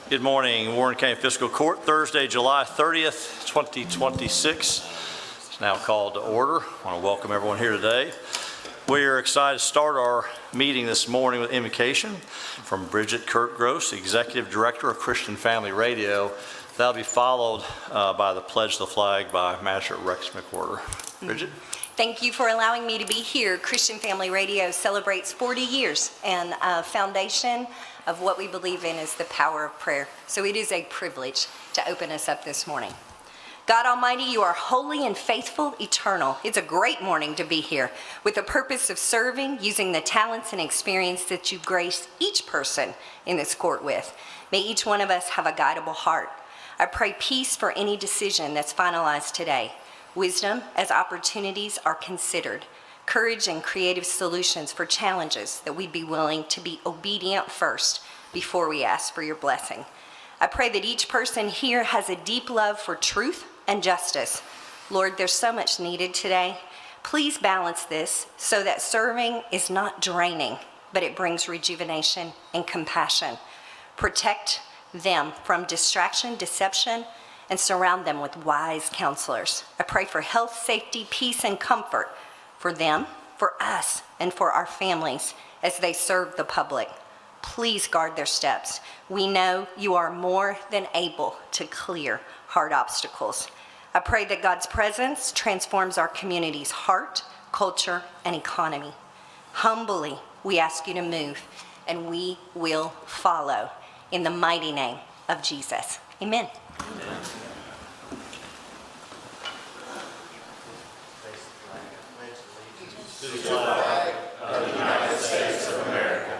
Good morning, Warren County Fiscal Court, Thursday, July 30th, 2026. It's now called to order. I want to welcome everyone here today. We are excited to start our meeting this morning with invocation from Bridget Kurt-Gross, the Executive Director of Christian Family Radio. That'll be followed by the Pledge to the Flag by Magistrate Rex McWhorter. Bridget? Thank you for allowing me to be here. Christian Family Radio celebrates 40 years and a foundation of what we believe in is the power of prayer. So it is a privilege to open us up this morning. God Almighty, you are holy and faithful, eternal. It's a great morning to be here with the purpose of serving, using the talents and experience that you grace each person in this court with. May each one of us have a guidable heart. I pray peace for any decision that's finalized today. Wisdom as opportunities are considered. Courage and creative solutions for challenges that we'd be willing to be obedient first before we ask for your blessing. I pray that each person here has a deep love for truth and justice. Lord, there's so much needed today. Please balance this so that serving is not draining, but it brings rejuvenation and compassion. Protect them from distraction, deception, and surround them with wise counselors. I pray for health, safety, peace, and comfort for them, for us, and for our families as they serve the public. Please guard their steps. We know you are more than able to clear hard obstacles. I pray that God's presence transforms our community's heart, culture, and economy. Humbly, we ask you to move, and we will follow in the mighty name of Jesus. Amen. Amen. To the flag of the United States of America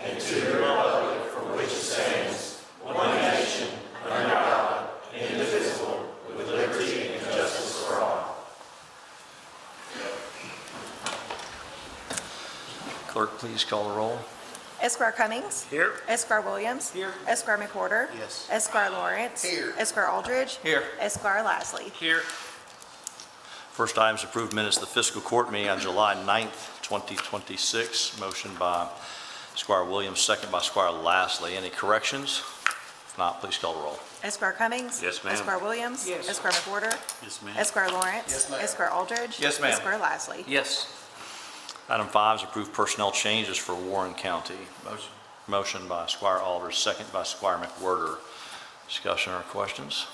and to the republic for which it stands, one nation, under God, indivisible, with liberty and justice for all. Clerk, please call the roll. Esquire Cummings. Here. Esquire Williams. Here. Esquire McWhorter. Yes. Esquire Lawrence. Here. Esquire Aldridge. Here. Esquire Lasley. Here. First item is approved minutes of the fiscal court meeting on July 9th, 2026. Motion by Squire Williams, second by Squire Lasley. Any corrections? If not, please call the roll. Esquire Cummings. Yes, ma'am. Esquire Williams. Yes. Esquire McWhorter. Yes, ma'am. Esquire Lawrence. Yes, ma'am. Esquire Aldridge. Yes, ma'am. Esquire Lasley. Yes. Item 5 is approved personnel changes for Warren County. Motion by Squire Aldridge, second by Squire McWhorter. Discussion or questions?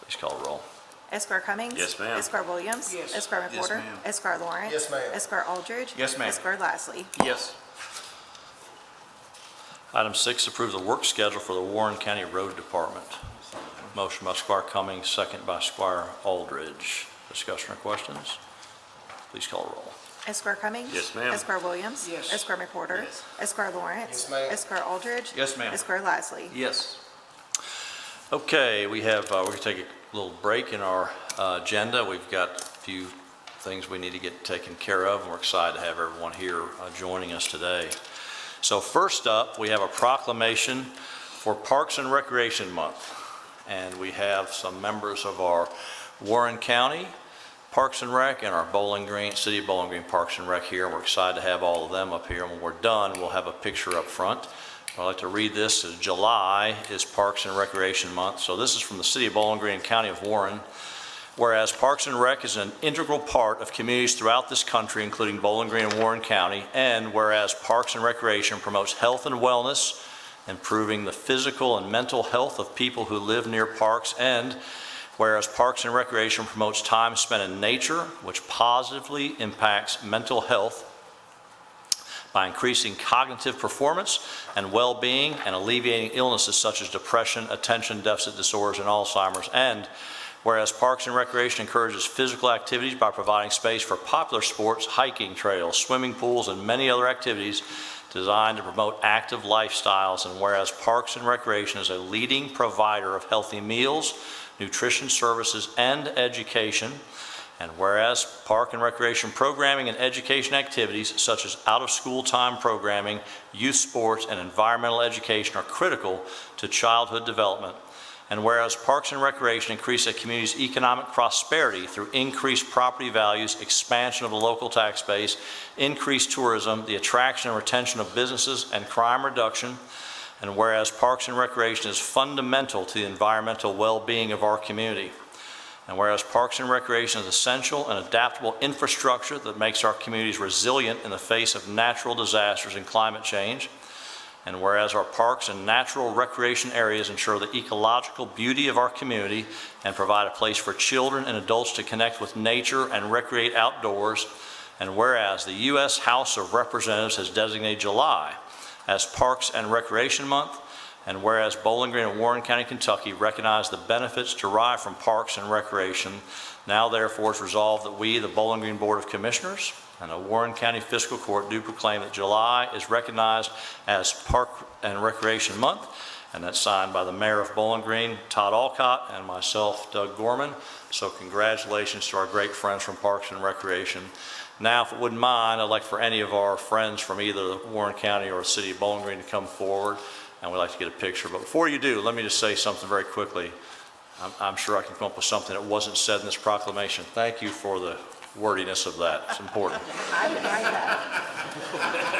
Please call the roll. Esquire Cummings. Yes, ma'am. Esquire Williams. Yes. Esquire Yes, McWhorter. ma'am. Esquire Lawrence. Yes, ma'am. Esquire Aldridge. Yes, ma'am. Esquire Lasley. Yes. Item 6, approve the work schedule for the Warren County Road Department. Motion by Squire Cummings, second by Squire Aldridge. Discussion or questions? Please call the roll. Esquire Cummings. Yes, ma'am. Esquire Williams. Yes. Esquire McWhorter. Yes. Esquire Lawrence. Yes, ma'am. Esquire Aldridge. Yes, ma'am. Esquire Lasley. Yes. Okay, we're going to take a little break in our agenda. We've got a few things we need to get taken care of, and we're excited to have everyone here joining us today. So first up, we have a proclamation for Parks and Recreation Month, and we have some members of our Warren County Parks and Rec and our Bowling Green, City of Bowling Green Parks and Rec here. We're excited to have all of them up here, and when we're done, we'll have a picture up front. I'd like to read this. July is Parks and Recreation Month. So this is from the City of Bowling Green, County of Warren. Whereas Parks and Rec is an integral part of communities throughout this country, including Bowling Green and Warren County, and whereas Parks and Recreation promotes health and wellness, improving the physical and mental health of people who live near parks, and whereas Parks and Recreation promotes time spent in nature, which positively impacts mental health by increasing cognitive performance and well-being and alleviating illnesses such as depression, attention deficit disorders, and Alzheimer's. And whereas Parks and Recreation encourages physical activities by providing space for popular sports, hiking trails, swimming pools, and many other activities designed to promote active lifestyles. And whereas Parks and Recreation is a leading provider of healthy meals, nutrition services, and education. And whereas Park and Recreation programming and education activities such as out-of-school time programming, youth sports, and environmental education are critical to childhood development. And whereas Parks and Recreation increase a community's economic prosperity through increased property values, expansion of the local tax base, increased tourism, the attraction and retention of businesses, and crime reduction. And whereas Parks and Recreation is fundamental to the environmental well-being of our community. And whereas Parks and Recreation is essential and adaptable infrastructure that makes our communities resilient in the face of natural disasters and climate change. And whereas our parks and natural recreation areas ensure the ecological beauty of our community and provide a place for children and adults to connect with nature and recreate outdoors. And whereas the U.S. House of Representatives has designated July as Parks and Recreation Month, and whereas Bowling Green and Warren County, Kentucky recognize the benefits derived from parks and recreation, now therefore is resolved that we, the Bowling Green Board of Commissioners, and the Warren County Fiscal Court do proclaim that July is recognized as Park and Recreation Month, and that's signed by the Mayor of Bowling Green, Todd Alcott, and myself, Doug Gorman. So congratulations to our great friends from Parks and Recreation. Now, if it wouldn't mind, I'd like for any of our friends from either Warren County or the City of Bowling Green to come forward, and we'd like to get a picture. But before you do, let me just say something very quickly. I'm sure I can come up with something that wasn't said in this proclamation. Thank you for the wordiness of that. It's important. I would write that.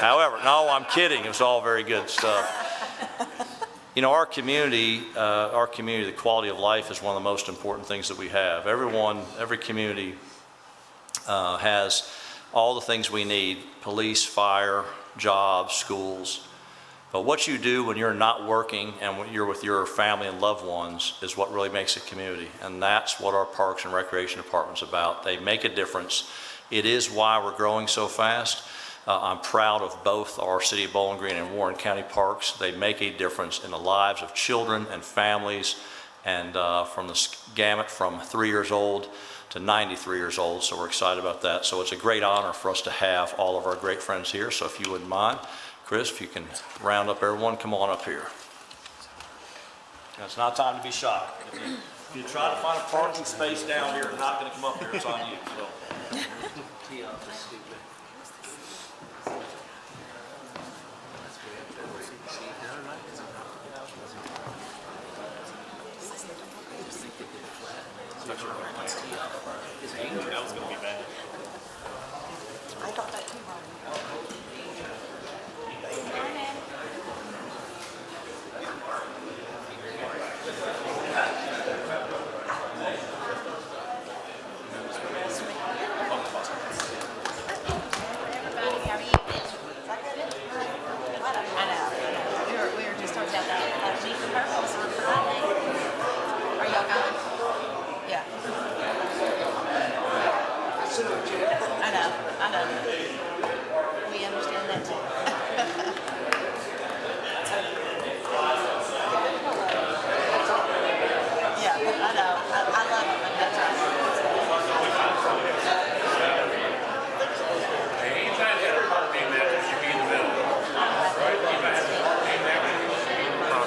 However, no, I'm kidding. It was all very good stuff. You know, our community, the quality of life is one of the most important things that we have. Every community has all the things we need: police, fire, jobs, schools. But what you do when you're not working and when you're with your family and loved ones is what really makes a community. And that's what our Parks and Recreation Department's about. They make a difference. It is why we're growing so fast. I'm proud of both our City of Bowling Green and Warren County parks. They make a difference in the lives of children and families, and from the gamut from 3 years old to 93 years old. So we're excited about that. So it's a great honor for us to have all of our great friends here. So if you wouldn't mind, Chris, if you can round up everyone, come on up here. And it's not time to be shy. If you try to find a parking space down here, it's not going to come up here. It's on you. So. That was going to be bad. I thought that too, Ron. We were just talking about that Meet the Purples on Friday. Are y'all going? Yeah. I know. We understand that too. Yeah, I know. I love it when that's right. Anytime you have a park game match, you should be in the middle. Right? You might have a park game match, you should be in the middle.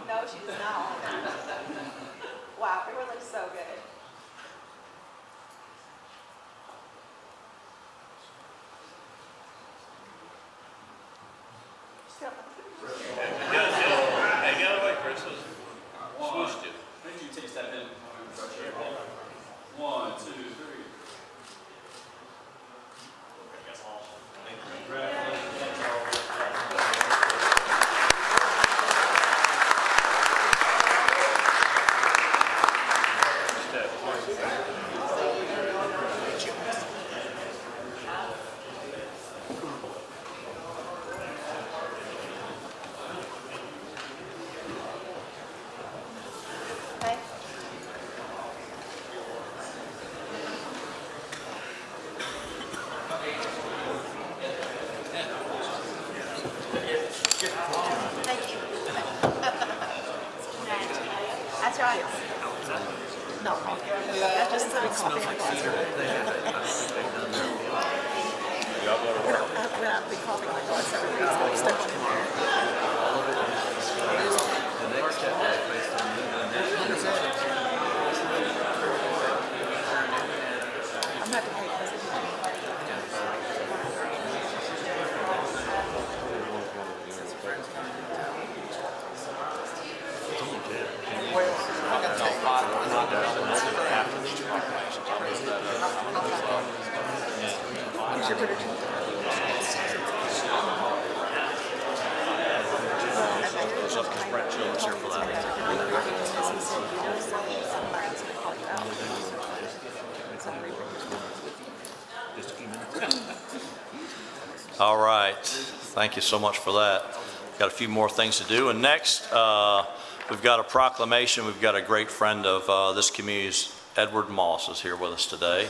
No, she's not. Wow, it really so good. Hey, get out of the way, Chris. Swoosh to. Maybe you take a step in. One, two, three. That's all. Okay. Thank you. That's right. No, I just threw coffee in the closet. When I put coffee in the closet, it's like stuck in there. I'm not the right person. Where All right, thank you so much for that. Got a few more things to do, and next we've got a proclamation. We've got a great friend of this community's, Edward Moss, is here with us today,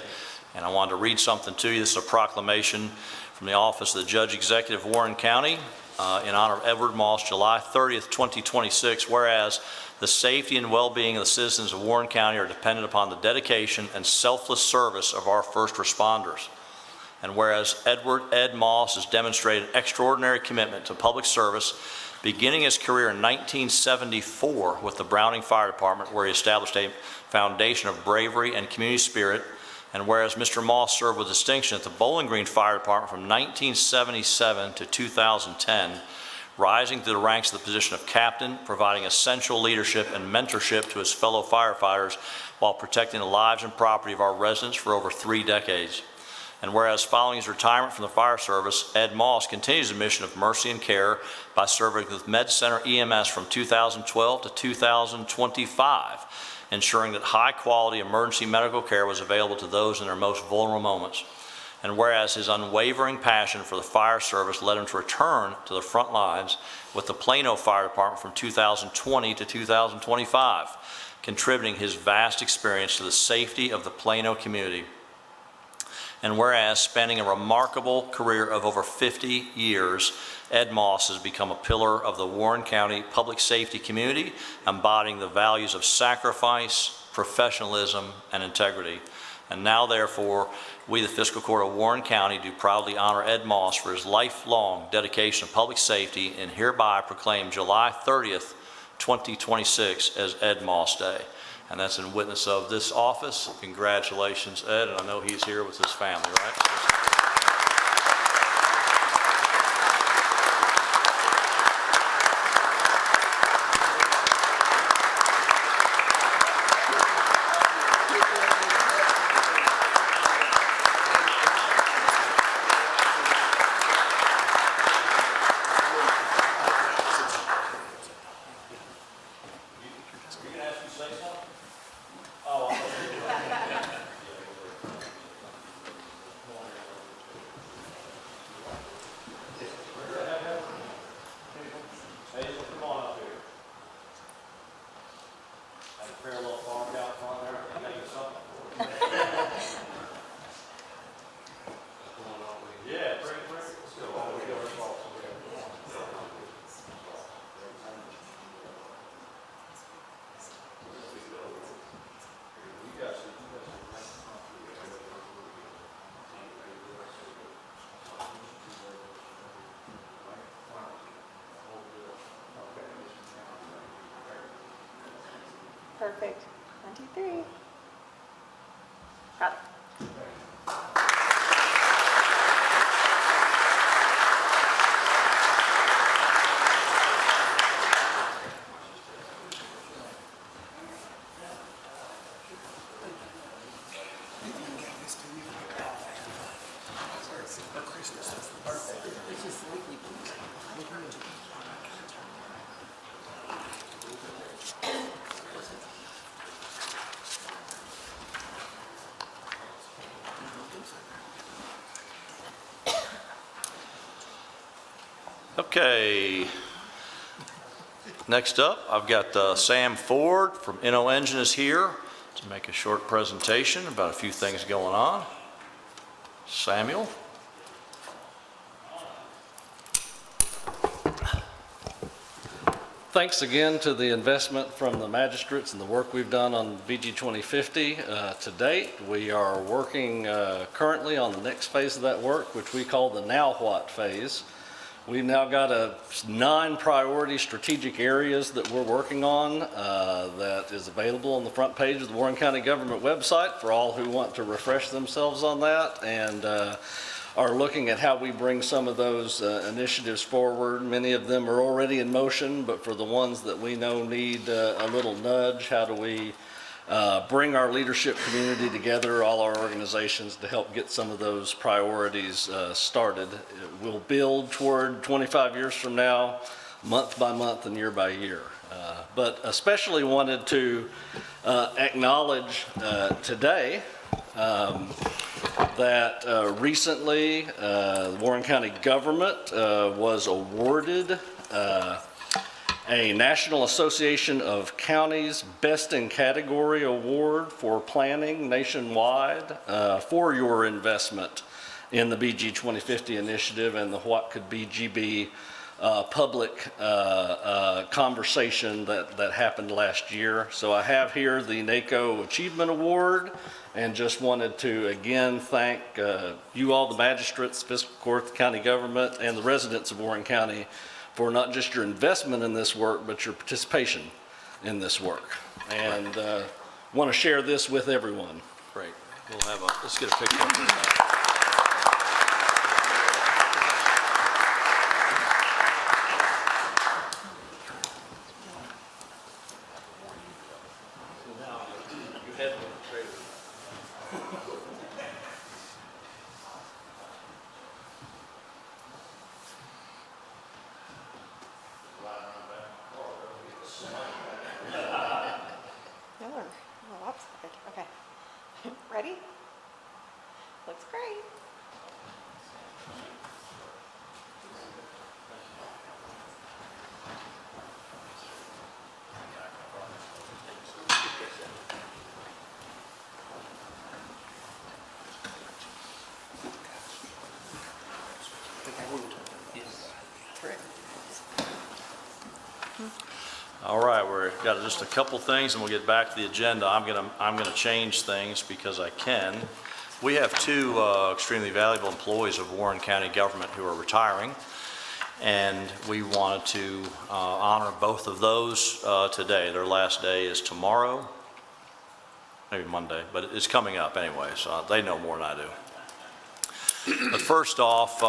and I wanted to read something to you. This is a proclamation from the Office of the Judge Executive of Warren County in honor of Edward Moss, July 30th, 2026, whereas the safety and well-being of the citizens of Warren County are dependent upon the dedication and selfless service of our first responders. And whereas Ed Moss has demonstrated extraordinary commitment to public service, beginning his career in 1974 with the Browning Fire Department, where he established a foundation of bravery and community spirit, and whereas Mr. Moss served with distinction at the Bowling Green Fire Department from 1977 to 2010, rising to the ranks of the position of captain, providing essential leadership and mentorship to his fellow firefighters while protecting the lives and property of our residents for over 3 decades. And whereas following his retirement from the fire service, Ed Moss continues a mission of mercy and care by serving with Med Center EMS from 2012 to 2025, ensuring that high-quality emergency medical care was available to those in their most vulnerable moments. And whereas his unwavering passion for the fire service led him to return to the front lines with the Plano Fire Department from 2020 to 2025, contributing his vast experience to the safety of the Plano community. And whereas spanning a remarkable career of over 50 years, Ed Moss has become a pillar of the Warren County public safety community, embodying the values of sacrifice, professionalism, and integrity. And now, therefore, we, the Fiscal Court of Warren County, do proudly honor Ed Moss for his lifelong dedication to public safety and hereby proclaim July 30th, 2026 as Ed Moss Day. And that's in witness of this office. Congratulations, Ed, and I know he's here with his family, right? Perfect. 1, 2, 3. Proud. Okay. Next up, I've got Sam Ford from Inno Engine is here to make a short presentation about a few things going on. Samuel. Thanks again to the investment from the magistrates and the work we've done on BG 2050 to date. We are working currently on the next phase of that work, which we call the now what phase. We've now got 9 priority strategic areas that we're working on that is available on the front page of the Warren County Government website for all who want to refresh themselves on that, and are looking at how we bring some of those initiatives forward. Many of them are already in motion, but for the ones that we know need a little nudge, how do we bring our leadership community together, all our organizations, to help get some of those priorities started. We'll build toward 25 years from now, month by month and year by year. But especially wanted to acknowledge today that recently the Warren County government was awarded a National Association of Counties Best in Category Award for planning nationwide for your investment in the BG 2050 initiative and the What Could BG Be public conversation that happened last year. So I have here the NACO Achievement Award, and just wanted to again thank you all, the magistrates, fiscal court, the county government, and the residents of Warren County for not just your investment in this work, but your participation in this work. And want to share this with everyone. Great. Let's get a picture of this. Okay. Ready? Looks great. All right, we've got just a couple things and we'll get back to the agenda. I'm gonna change things because I can. We have two extremely valuable employees of Warren County government who are retiring, and we wanted to honor both of those today. Their last day is tomorrow, maybe Monday, but it's coming up anyway, so they know more than I do. But first off,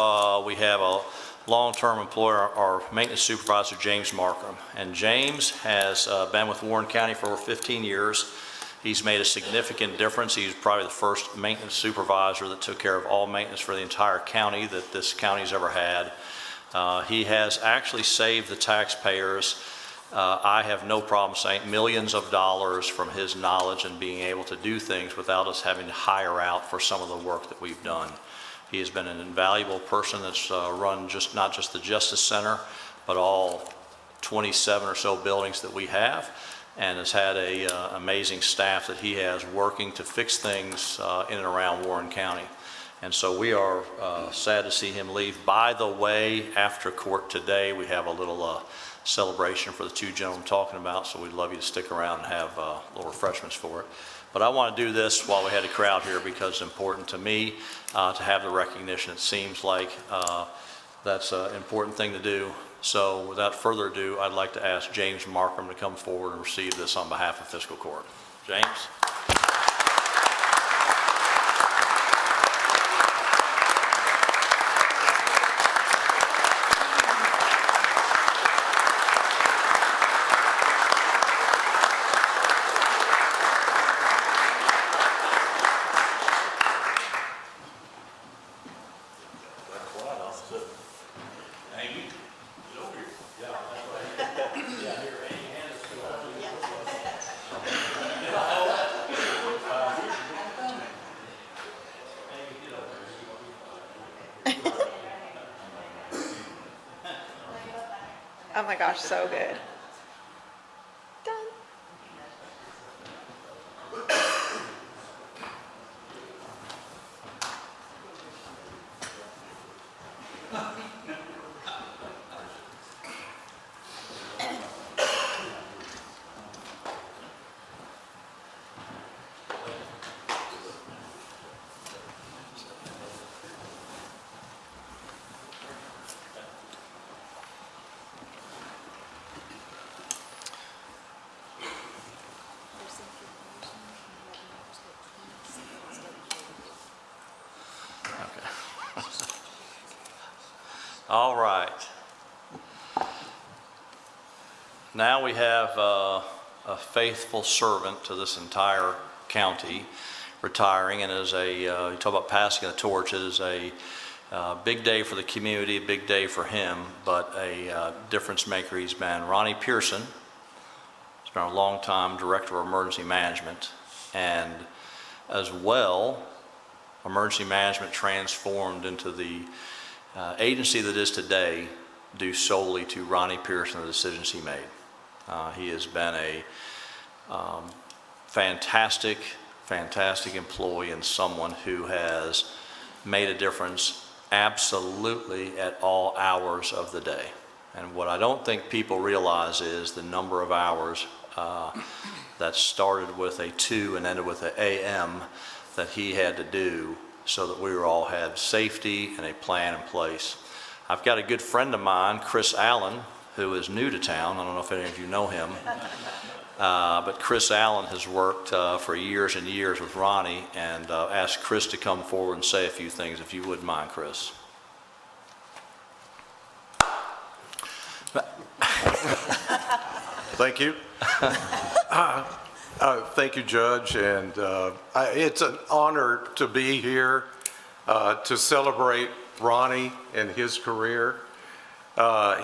we have a long-term employer, our maintenance supervisor, James Markham. And James has been with Warren County for over 15 years. He's made a significant difference. He's probably the first maintenance supervisor that took care of all maintenance for the entire county that this county's ever had. He has actually saved the taxpayers, I have no problem saying, millions of dollars from his knowledge and being able to do things without us having to hire out for some of the work that we've done. He has been an invaluable person that's run not just the Justice Center, but all 27 or so buildings that we have, and has had a amazing staff that he has working to fix things in and around Warren County. And so we are sad to see him leave. By the way, after court today, we have a little celebration for the two gentlemen I'm talking about, so we'd love you to stick around and have little refreshments for it. But I want to do this while we had a crowd here because it's important to me to have the recognition. It seems like that's an important thing to do. So without further ado, I'd like to ask James Markham to come forward and receive this on behalf of Fiscal Court. James? Oh my gosh, so good. Done. All right. Now we have a faithful servant to this entire county, retiring, and as you talk about passing the torch, it is a big day for the community, a big day for him, but a difference maker he's been. Ronnie Pearson has been a long-time Director of Emergency Management, and as well, emergency management transformed into the agency that is today due solely to Ronnie Pearson and the decisions he made. He has been a fantastic employee and someone who has made a difference absolutely at all hours of the day. And what I don't think people realize is the number of hours that started with a 2 and ended with an AM that he had to do so that we all had safety and a plan in place. I've got a good friend of mine, Chris Allen, who is new to town. I don't know if any of you know him. But Chris Allen has worked for years and years with Ronnie, and asked Chris to come forward and say a few things, if you wouldn't mind, Chris. Thank you. Thank you, Judge, and it's an honor to be here to celebrate Ronnie and his career.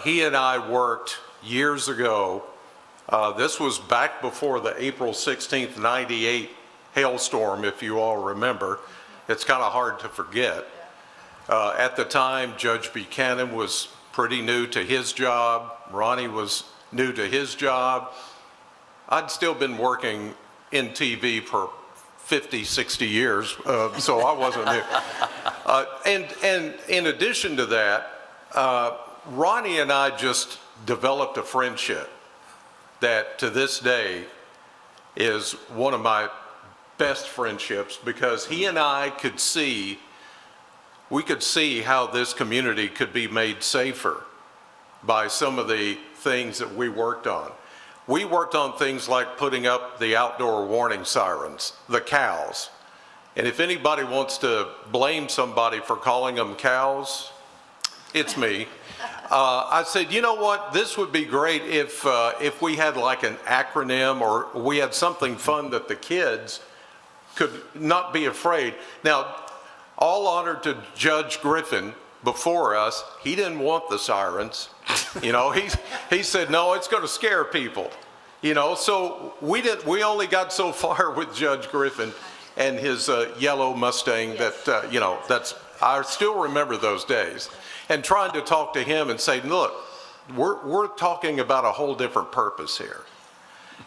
He and I worked years ago. This was back before the April 16th, 98 hailstorm, if you all remember. It's kind of hard to forget. At the time, Judge Buchanan was pretty new to his job. Ronnie was new to his job. I'd still been working in TV for 50, 60 years, so I wasn't new. And in addition to that, Ronnie and I just developed a friendship that to this day is one of my best friendships, because he and I could see how this community could be made safer by some of the things that we worked on. We worked on things like putting up the outdoor warning sirens, the cows. And if anybody wants to blame somebody for calling them cows, it's me. I said, you know what, this would be great if we had like an acronym, or we had something fun that the kids could not be afraid. Now, all honor to Judge Griffin before us, he didn't want the sirens. You know, he said, no, it's going to scare people. You know, so we only got so far with Judge Griffin and his yellow Mustang that, you know, I still remember those days. And trying to talk to him and say, look, we're talking about a whole different purpose here.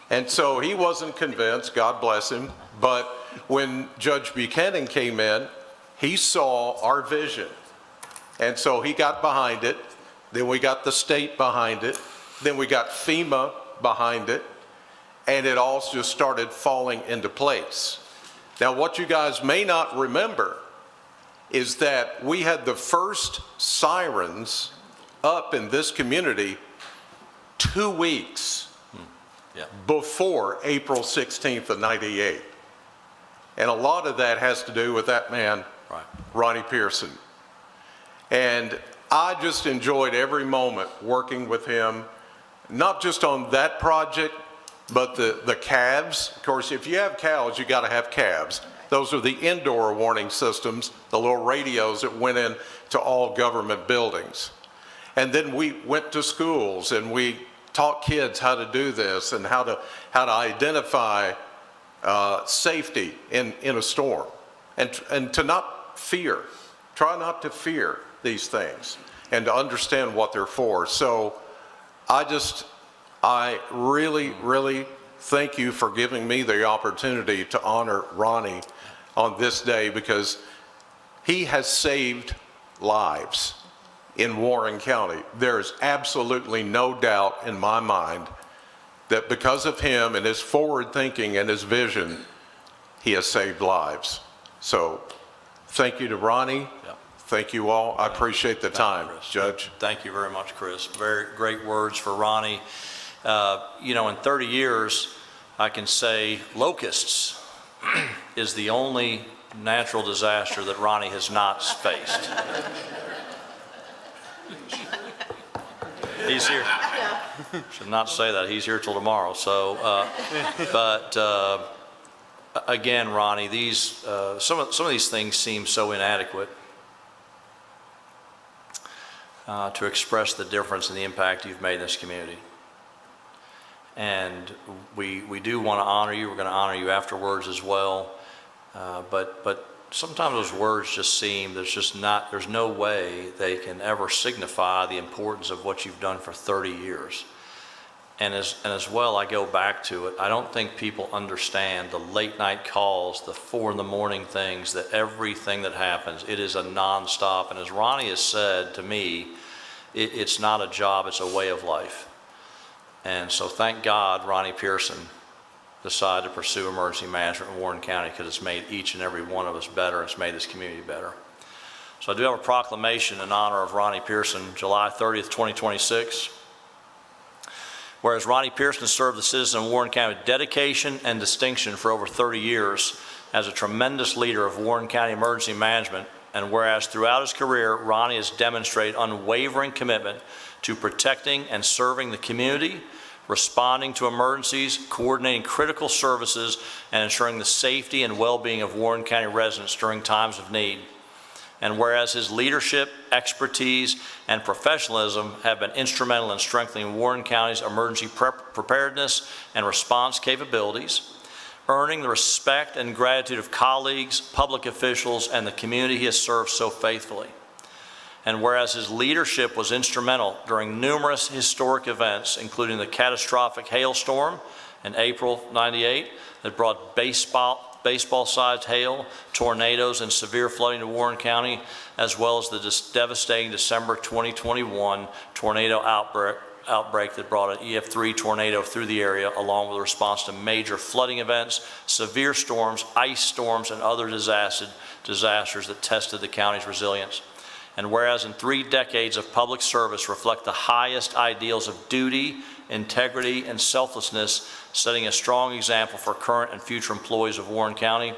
And so he wasn't convinced, God bless him. But when Judge Buchanan came in, he saw our vision. And so he got behind it. Then we got the state behind it. Then we got FEMA behind it. And it all just started falling into place. Now, what you guys may not remember is that we had the first sirens up in this community 2 weeks before April 16th of 98. And a lot of that has to do with that man, right, Ronnie Pearson. And I just enjoyed every moment working with him, not just on that project, but the calves. Of course, if you have cows, you got to have calves. Those are the indoor warning systems, the little radios that went in to all government buildings. And then we went to schools and we taught kids how to do this and how to identify safety in a storm, and to not fear. Try not to fear these things and to understand what they're for. So I really, really thank you for giving me the opportunity to honor Ronnie on this day, because he has saved lives in Warren County. There's absolutely no doubt in my mind that because of him and his forward thinking and his vision, he has saved lives. So thank you to Ronnie. Yep. Thank you all. I appreciate the time, Chris. Judge. Thank you very much, Chris. Very great words for Ronnie. You know, in 30 years, I can say locusts is the only natural disaster that Ronnie has not faced. He's here. Should not say that. He's here till tomorrow. So, again, Ronnie, these some of these things seem so inadequate to express the difference and the impact you've made in this community. And we do want to honor you. We're going to honor you afterwards as well. But sometimes those words just seem, there's no way they can ever signify the importance of what you've done for 30 years. And as well, I go back to it, I don't think people understand the late night calls, the 4 in the morning things, that everything that happens, it is a nonstop. And as Ronnie has said to me, it's not a job, it's a way of life. And so thank God Ronnie Pearson decided to pursue emergency management in Warren County, because it's made each and every one of us better. It's made this community better. So I do have a proclamation in honor of Ronnie Pearson, July 30th, 2026. Whereas Ronnie Pearson served the citizens of Warren County with dedication and distinction for over 30 years as a tremendous leader of Warren County emergency management, and whereas throughout his career, Ronnie has demonstrated unwavering commitment to protecting and serving the community, responding to emergencies, coordinating critical services, and ensuring the safety and well-being of Warren County residents during times of need. And whereas his leadership, expertise, and professionalism have been instrumental in strengthening Warren County's emergency preparedness and response capabilities, earning the respect and gratitude of colleagues, public officials, and the community he has served so faithfully. And whereas his leadership was instrumental during numerous historic events, including the catastrophic hailstorm in April '98 that brought baseball-sized hail, tornadoes, and severe flooding to Warren County, as well as the devastating December 2021 tornado outbreak that brought an EF3 tornado through the area, along with a response to major flooding events, severe storms, ice storms, and other disasters that tested the county's resilience. And whereas in 3 decades of public service reflect the highest ideals of duty, integrity, and selflessness, setting a strong example for current and future employees of Warren County.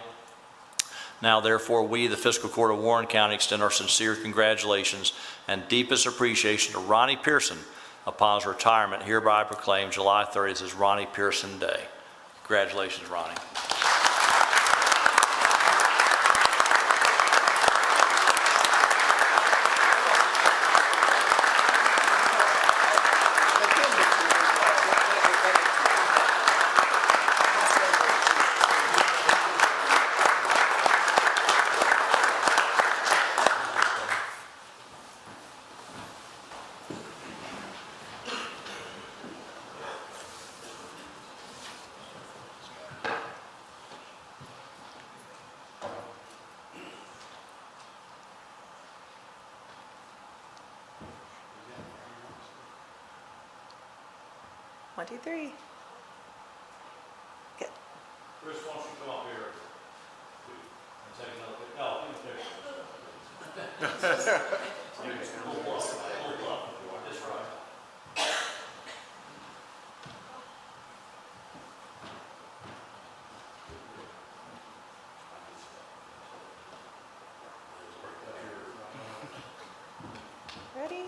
Now, therefore, we, the Fiscal Court of Warren County, extend our sincere congratulations and deepest appreciation to Ronnie Pearson upon his retirement, hereby proclaim July 30th as Ronnie Pearson Day. Congratulations, Ronnie. One, two, three. Good. Chris, why don't you come up here and take another picture? No, Ready?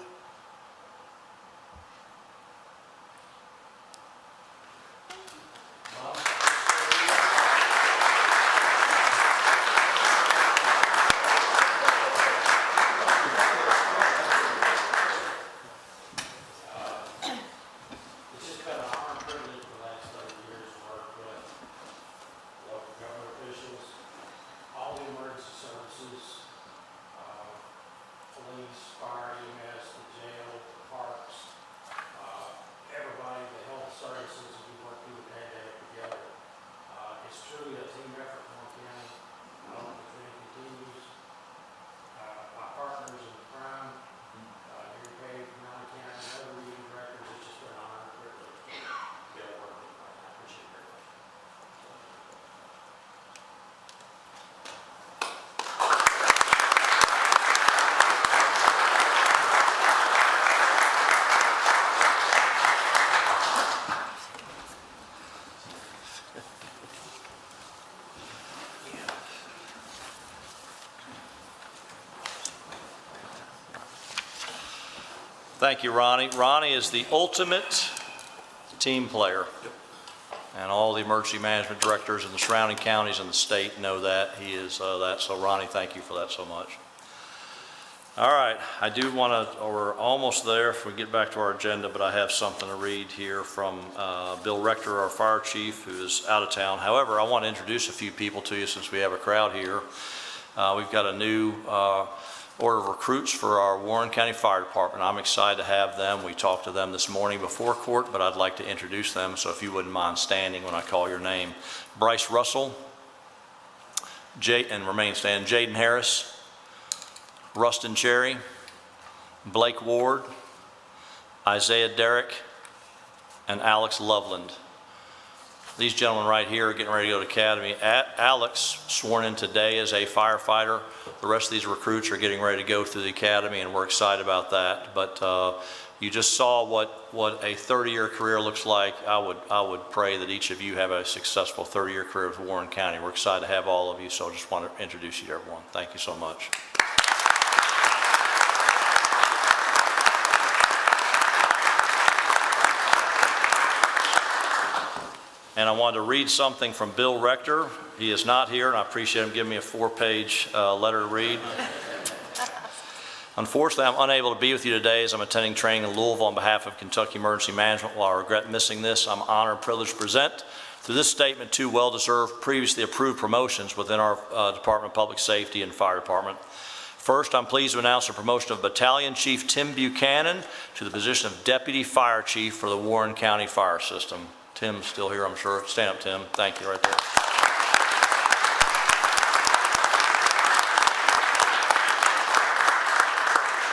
Thank you, Ronnie. Ronnie is the ultimate team player. And all the emergency management directors in the surrounding counties and the state know that. He is that. So Ronnie, thank you for that so much. All right, I do want to, we're almost there if we get back to our agenda, but I have something to read here from Bill Rector, our fire chief, who is out of town. However, I want to introduce a few people to you since we have a crowd here. We've got a new order of recruits for our Warren County Fire Department. I'm excited to have them. We talked to them this morning before court, but I'd like to introduce them, so if you wouldn't mind standing when I call your name. Bryce Russell, and remain standing, Jaden Harris, Rustin Cherry, Blake Ward, Isaiah Derrick, and Alex Loveland. These gentlemen right here are getting ready to go to academy. Alex, sworn in today as a firefighter. The rest of these recruits are getting ready to go through the academy, and we're excited about that. But you just saw what a 30-year career looks like. I would pray that each of you have a successful 30-year career with Warren County. We're excited to have all of you, so I just want to introduce you to everyone. Thank you so much. And I wanted to read something from Bill Rector. He is not here, and I appreciate him giving me a 4-page letter to read. Unfortunately, I'm unable to be with you today as I'm attending training in Louisville on behalf of Kentucky Emergency Management. While I regret missing this, I'm honored and privileged to present through this statement two well-deserved, previously approved promotions within our Department of Public Safety and Fire Department. First, I'm pleased to announce the promotion of Battalion Chief Tim Buchanan to the position of Deputy Fire Chief for the Warren County Fire System. Tim's still here, I'm sure. Stand up, Tim. Thank you right there.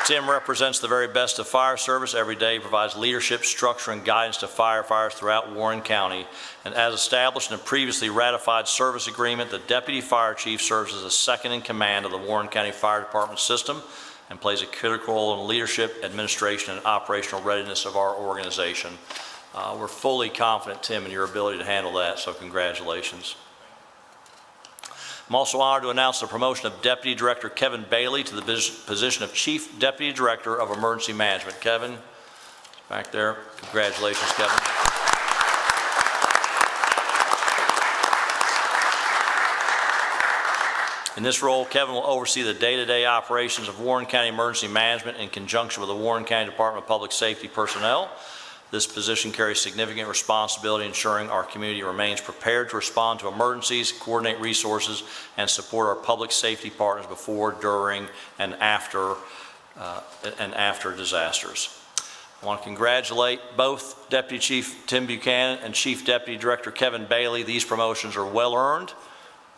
Tim represents the very best of fire service every day. He provides leadership, structure, and guidance to firefighters throughout Warren County. And as established in a previously ratified service agreement, the Deputy Fire Chief serves as a second in command of the Warren County Fire Department system and plays a critical role in the leadership, administration, and operational readiness of our organization. We're fully confident, Tim, in your ability to handle that, so congratulations. I'm also honored to announce the promotion of Deputy Director Kevin Bailey to the position of Chief Deputy Director of Emergency Management. Kevin, back there. Congratulations, Kevin. In this role, Kevin will oversee the day-to-day operations of Warren County Emergency Management in conjunction with the Warren County Department of Public Safety personnel. This position carries significant responsibility ensuring our community remains prepared to respond to emergencies, coordinate resources, and support our public safety partners before, during, and after disasters. I want to congratulate both Deputy Chief Tim Buchanan and Chief Deputy Director Kevin Bailey. These promotions are well earned,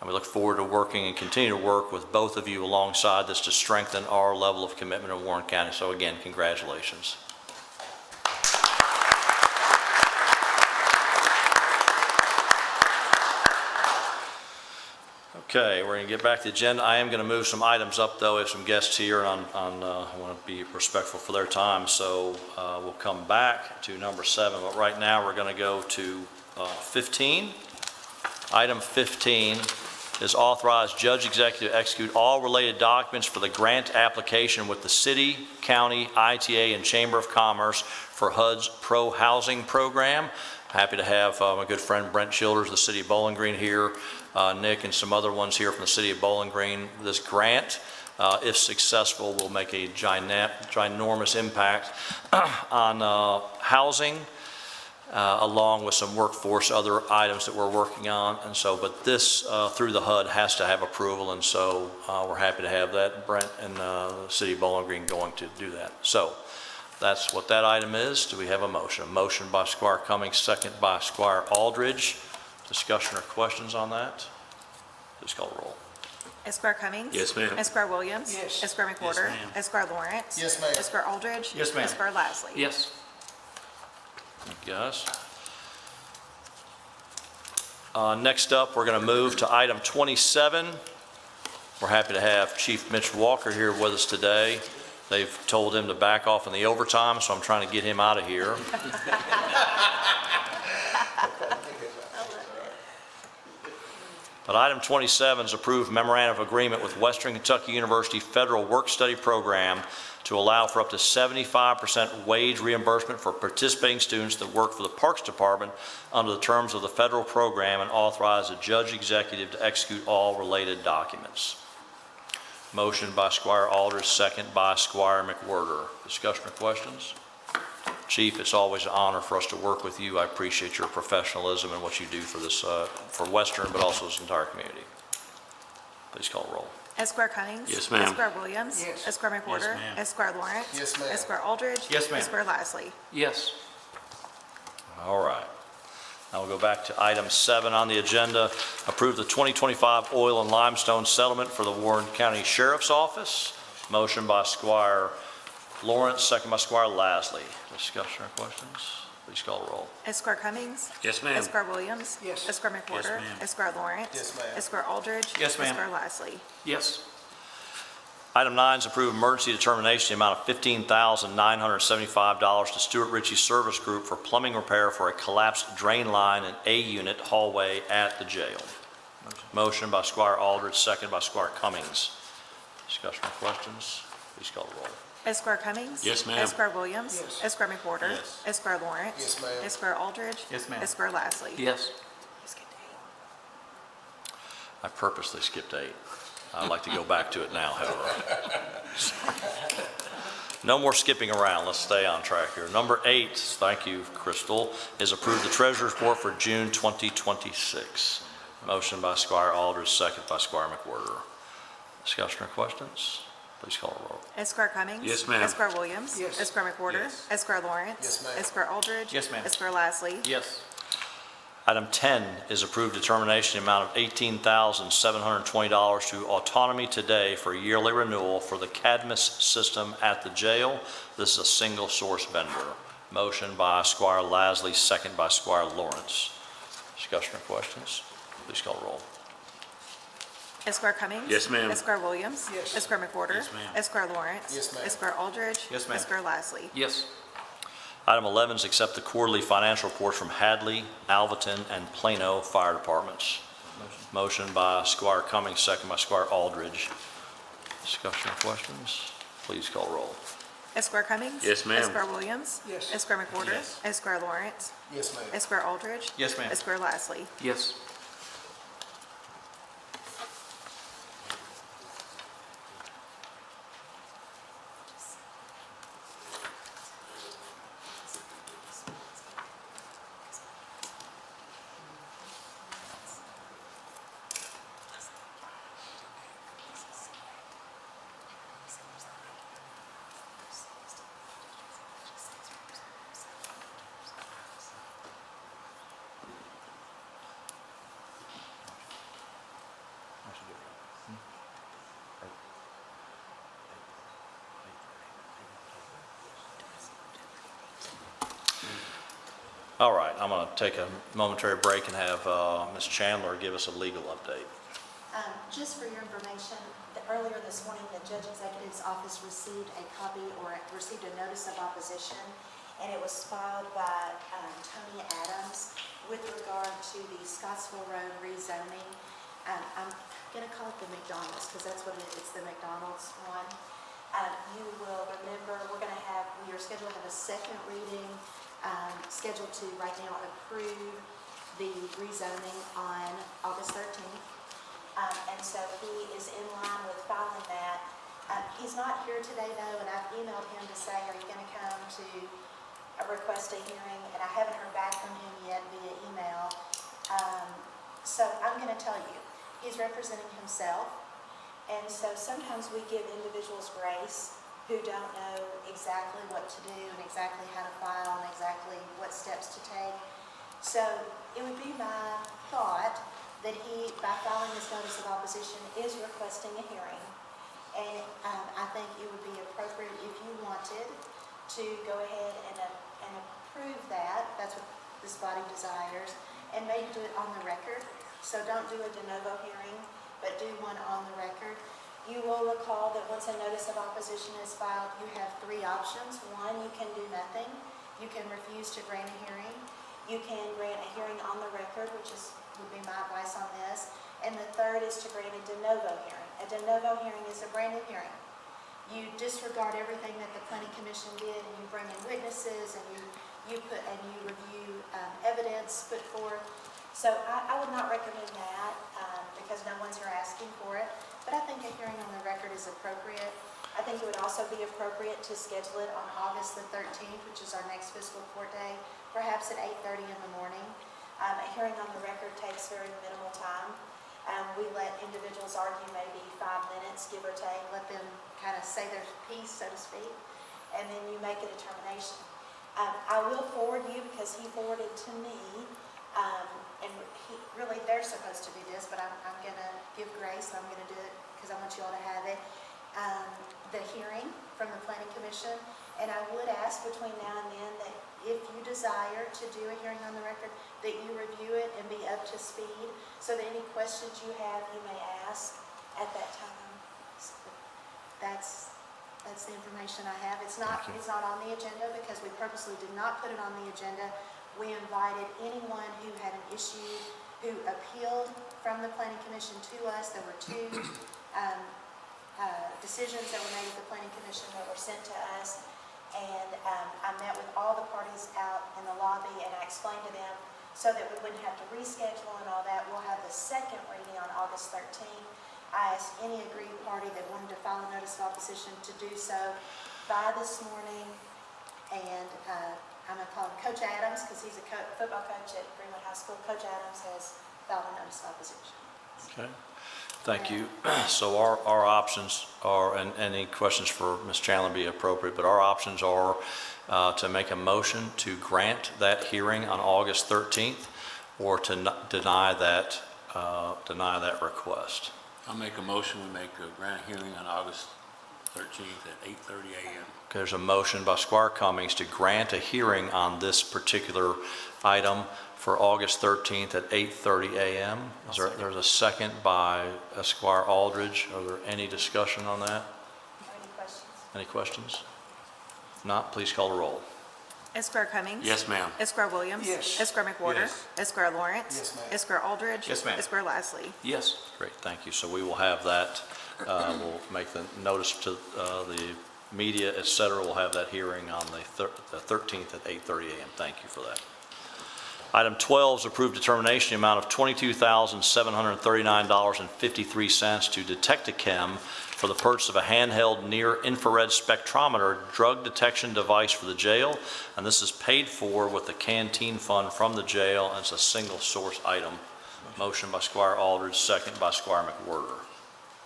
and we look forward to working and continue to work with both of you alongside this to strengthen our level of commitment in Warren County. So again, congratulations. Okay, we're going to get back to the agenda. I am going to move some items up, though. We have some guests here, and I want to be respectful for their time. So we'll come back to number 7. But right now, we're going to go to 15. Item 15 is authorize Judge Executive to execute all related documents for the grant application with the City, County, ITA, and Chamber of Commerce for HUD's Pro Housing Program. Happy to have my good friend Brent Childers, the City of Bowling Green here, Nick and some other ones here from the City of Bowling Green. This grant, if successful, will make a ginormous impact on housing, along with some workforce, other items that we're working on. And so, but this through the HUD has to have approval, and so we're happy to have that. Brent and the City of Bowling Green going to do that. So that's what that item is. Do we have a motion? A motion by Squire Cummings, second by Squire Aldridge. Discussion or questions on that? Please call the roll. Esquire Cummings. Yes, ma'am. Esquire Williams. Yes. Esquire McWhorter. Yes, ma'am. Esquire Lawrence. Yes, ma'am. Esquire Aldridge. Yes, ma'am. Esquire Lasley. Yes. Thank you, guys. Next up, we're going to move to item 27. We're happy to have Chief Mitch Walker here with us today. They've told him to back off in the overtime, so I'm trying to get him out of here. But item 27 is approved memorandum of agreement with Western Kentucky University Federal Work-Study Program to allow for up to 75% wage reimbursement for participating students that work for the Parks Department under the terms of the federal program, and authorize the judge executive to execute all related documents. Motion by Squire Aldridge, second by Squire McWhorter. Discussion or questions? Chief, it's always an honor for us to work with you. I appreciate your professionalism and what you do for this, for Western, but also this entire community. Please call the roll. Esquire Cummings. Yes, ma'am. Esquire Williams. Yes. Esquire McWhorter. ma'am. Esquire Lawrence. Yes, ma'am. Esquire Aldridge. Yes, ma'am. Esquire Lasley. Yes. All right. Now we'll go back to item 7 on the agenda. Approve the 2025 oil and limestone settlement for the Warren County Sheriff's Office. Motion by Squire Lawrence, second by Squire Lasley. Discussion or questions? Please call the roll. Esquire Cummings. Yes, ma'am. Esquire Williams. Yes. Esquire McWhorter. ma'am. Esquire Lawrence. Yes, ma'am. Esquire Aldridge. Yes, ma'am. Esquire Lasley. Yes. Item 9 is approve emergency determination, the amount of $15,975 to Stuart Ritchie Service Group for plumbing repair for a collapsed drain line in A unit hallway at the jail. Motion by Squire Aldridge, second by Squire Cummings. Discussion or questions? Please call the roll. Esquire Cummings. Yes, ma'am. Esquire Williams. Yes. Esquire McWhorter. Yes. Esquire Lawrence. Yes, ma'am. Esquire Aldridge. Yes, ma'am. Esquire Lasley. Yes. I purposely skipped 8. I'd like to go back to it now, however. No more skipping around. Let's stay on track here. Number 8, thank you, Crystal, is approve the treasurer's report for June 2026. Motion by Squire Aldridge, second by Squire McWhorter. Discussion or questions? Please call the roll. Esquire Cummings. Yes, ma'am. Esquire Williams. Yes. Esquire McWhorter. Yes. Esquire Lawrence. Yes, ma'am. Esquire Aldridge. Yes, ma'am. Esquire Lasley. Yes. Item 10 is approved determination amount of $18,720 to Autonomy Today for yearly renewal for the Cadmus system at the jail. This is a single source vendor. Motion by Squire Lasley, second by Squire Lawrence. Discussion or questions? Please call the roll. Esquire Cummings. Yes, ma'am. Esquire Williams. Yes. Esquire McWhorter. Yes, ma'am. Esquire Lawrence. Yes, ma'am. Esquire Aldridge. Yes, ma'am. Esquire Lasley. Yes. Item 11 is accept the quarterly financial reports from Hadley, Alvaton, and Plano Fire Departments. Motion by Squire Cummings, second by Squire Aldridge. Discussion or questions? Please call roll. Esquire Cummings. Yes, ma'am. Esquire Williams. Yes. Esquire McWhorter. Yes. Esquire Lawrence. Yes, ma'am. Esquire Aldridge. Yes, ma'am. Esquire Lasley. Yes. All right, I'm going to take a momentary break and have Ms. Chandler give us a legal update. Just for your information, earlier this morning, the Judge Executive's office received a copy or received a notice of opposition, and it was filed by Tony Adams with regard to the Scottsville Road rezoning. I'm going to call it the McDonald's because that's what it is. It's the McDonald's one. You will remember we are scheduled to have a second reading, scheduled to right now approve the rezoning on August 13th. And so he is in line with filing that. He's not here today though, and I've emailed him to say, are you going to come to request a hearing? And I haven't heard back from him yet via email. So I'm going to tell you, he's representing himself. And so sometimes we give individuals grace who don't know exactly what to do and exactly how to file and exactly what steps to take. So it would be my thought that he, by filing this notice of opposition, is requesting a hearing. And I think it would be appropriate if you wanted to go ahead and approve that. That's what this body desires. And maybe do it on the record. So don't do a de novo hearing, but do one on the record. You will recall that once a notice of opposition is filed, you have 3 options. 1, you can do nothing. You can refuse to grant a hearing. You can grant a hearing on the record, which would be my advice on this. And the third is to grant a de novo hearing. A de novo hearing is a brand new hearing. You disregard everything that the planning commission did, and you bring in witnesses, and you review evidence put forth. So I would not recommend that because no one's here asking for it. But I think a hearing on the record is appropriate. I think it would also be appropriate to schedule it on August the 13th, which is our next fiscal court day, perhaps at 8:30 in the morning. A hearing on the record takes very minimal time. We let individuals argue maybe 5 minutes, give or take, let them kind of say their piece, so to speak, and then you make a determination. I will forward you, because he forwarded to me, and really they're supposed to do this, but I'm going to give grace. I'm going to do it because I want you all to have it. The hearing from the Planning Commission, and I would ask between now and then that if you desire to do a hearing on the record, that you review it and be up to speed, so that any questions you have, you may ask at that time. So that's the information I have. It's not on the agenda because we purposely did not put it on the agenda. We invited anyone who had an issue, who appealed from the Planning Commission to us. There were two decisions that were made at the Planning Commission that were sent to us. And I met with all the parties out in the lobby, and I explained to them so that we wouldn't have to reschedule and all that. We'll have the second reading on August 13th. I asked any aggrieved party that wanted to file a notice of opposition to do so by this morning. And I'm going to call him Coach Adams, because he's a football coach at Greenwood High School. Coach Adams has filed a notice of opposition. Okay, thank you. So our options are, and any questions for Ms. Chandler be appropriate, but our options are to make a motion to grant that hearing on August 13th, or to deny that request. I'll make a motion, we make a grant hearing on August 13th at 8:30 a.m. Okay, there's a motion by Squire Cummings to grant a hearing on this particular item for August 13th at 8:30 a.m. There's a second by Squire Aldridge. Are there any discussion on that? Any questions? Any questions? If not, please call the roll. Esquire Cummings. Yes, ma'am. Esquire Williams. Yes. Esquire McWhorter. Yes. Esquire Lawrence. Yes, ma'am. Esquire Aldridge. Yes, ma'am. Esquire Lastly. Yes. Great, thank you. So we will have that. We'll make the notice to the media, et cetera. We'll have that hearing on the 13th at 8:30 a.m. Thank you for that. Item 12 is approved determination, the amount of $22,739.53 to Detectichem for the purchase of a handheld near-infrared spectrometer drug detection device for the jail, and this is paid for with the canteen fund from the jail, and it's a single source item. Motion by Squire Aldridge, second by Squire McWhorter.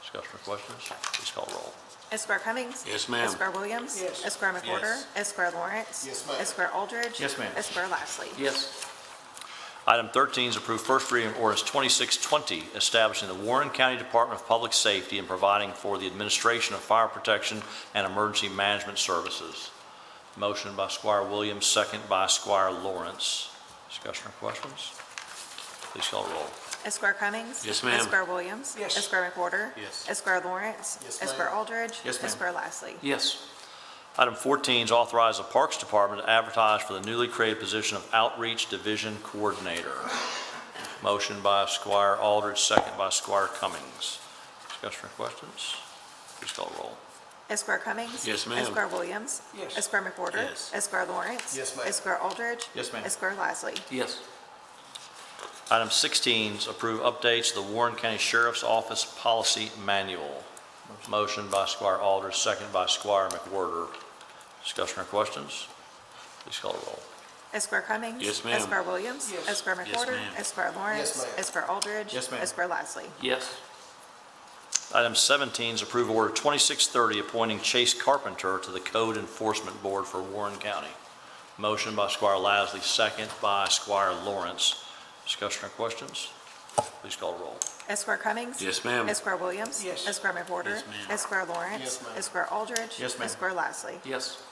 Discussion or questions? Please call the roll. Esquire Cummings. Yes, ma'am. Esquire Williams. Yes. Esquire McWhorter. Yes. Esquire Lawrence. Yes, ma'am. Esquire Aldridge. Yes, ma'am. Esquire Lastly. Yes. Item 13 is approved first reading of ordinance 2620, establishing the Warren County Department of Public Safety and providing for the administration of fire protection and emergency management services. Motion by Squire Williams, second by Squire Lawrence. Discussion or questions? Please call the roll. Esquire Cummings. Yes, ma'am. Esquire Williams. Yes. Esquire McWhorter. Yes. Esquire Lawrence. Yes, ma'am. Esquire Aldridge. Yes, ma'am. Esquire Lastly. Yes. Item 14 is authorize the Parks Department to advertise for the newly created position of Outreach Division Coordinator. Motion by Squire Aldridge, second by Squire Cummings. Discussion or questions? Please call the roll. Esquire Cummings. Yes, ma'am. Esquire Williams. Yes. Esquire McWhorter. Yes. Esquire Lawrence. Yes, ma'am. Esquire Aldridge. Yes, ma'am. Esquire Lastly. Yes. Item 16 is approve updates to the Warren County Sheriff's Office Policy Manual. Motion by Squire Aldridge, second by Squire McWhorter. Discussion or questions? Please call the roll. Esquire Cummings. Yes, ma'am. Esquire Williams. Yes. Esquire Yes, McWhorter. ma'am. Esquire Lawrence. Yes, ma'am. Esquire Aldridge. Yes, ma'am. Esquire Lastly. Yes. Item 17 is approve order 2630, appointing Chase Carpenter to the Code Enforcement Board for Warren County. Motion by Squire Lasley, second by Squire Lawrence. Discussion or questions? Please call the roll. Esquire Cummings. Yes, ma'am. Esquire Williams. Yes. Esquire McWhorter. Yes, ma'am. Esquire Lawrence. Yes, ma'am. Esquire Aldridge. Yes, ma'am. Esquire Lastly. Yes.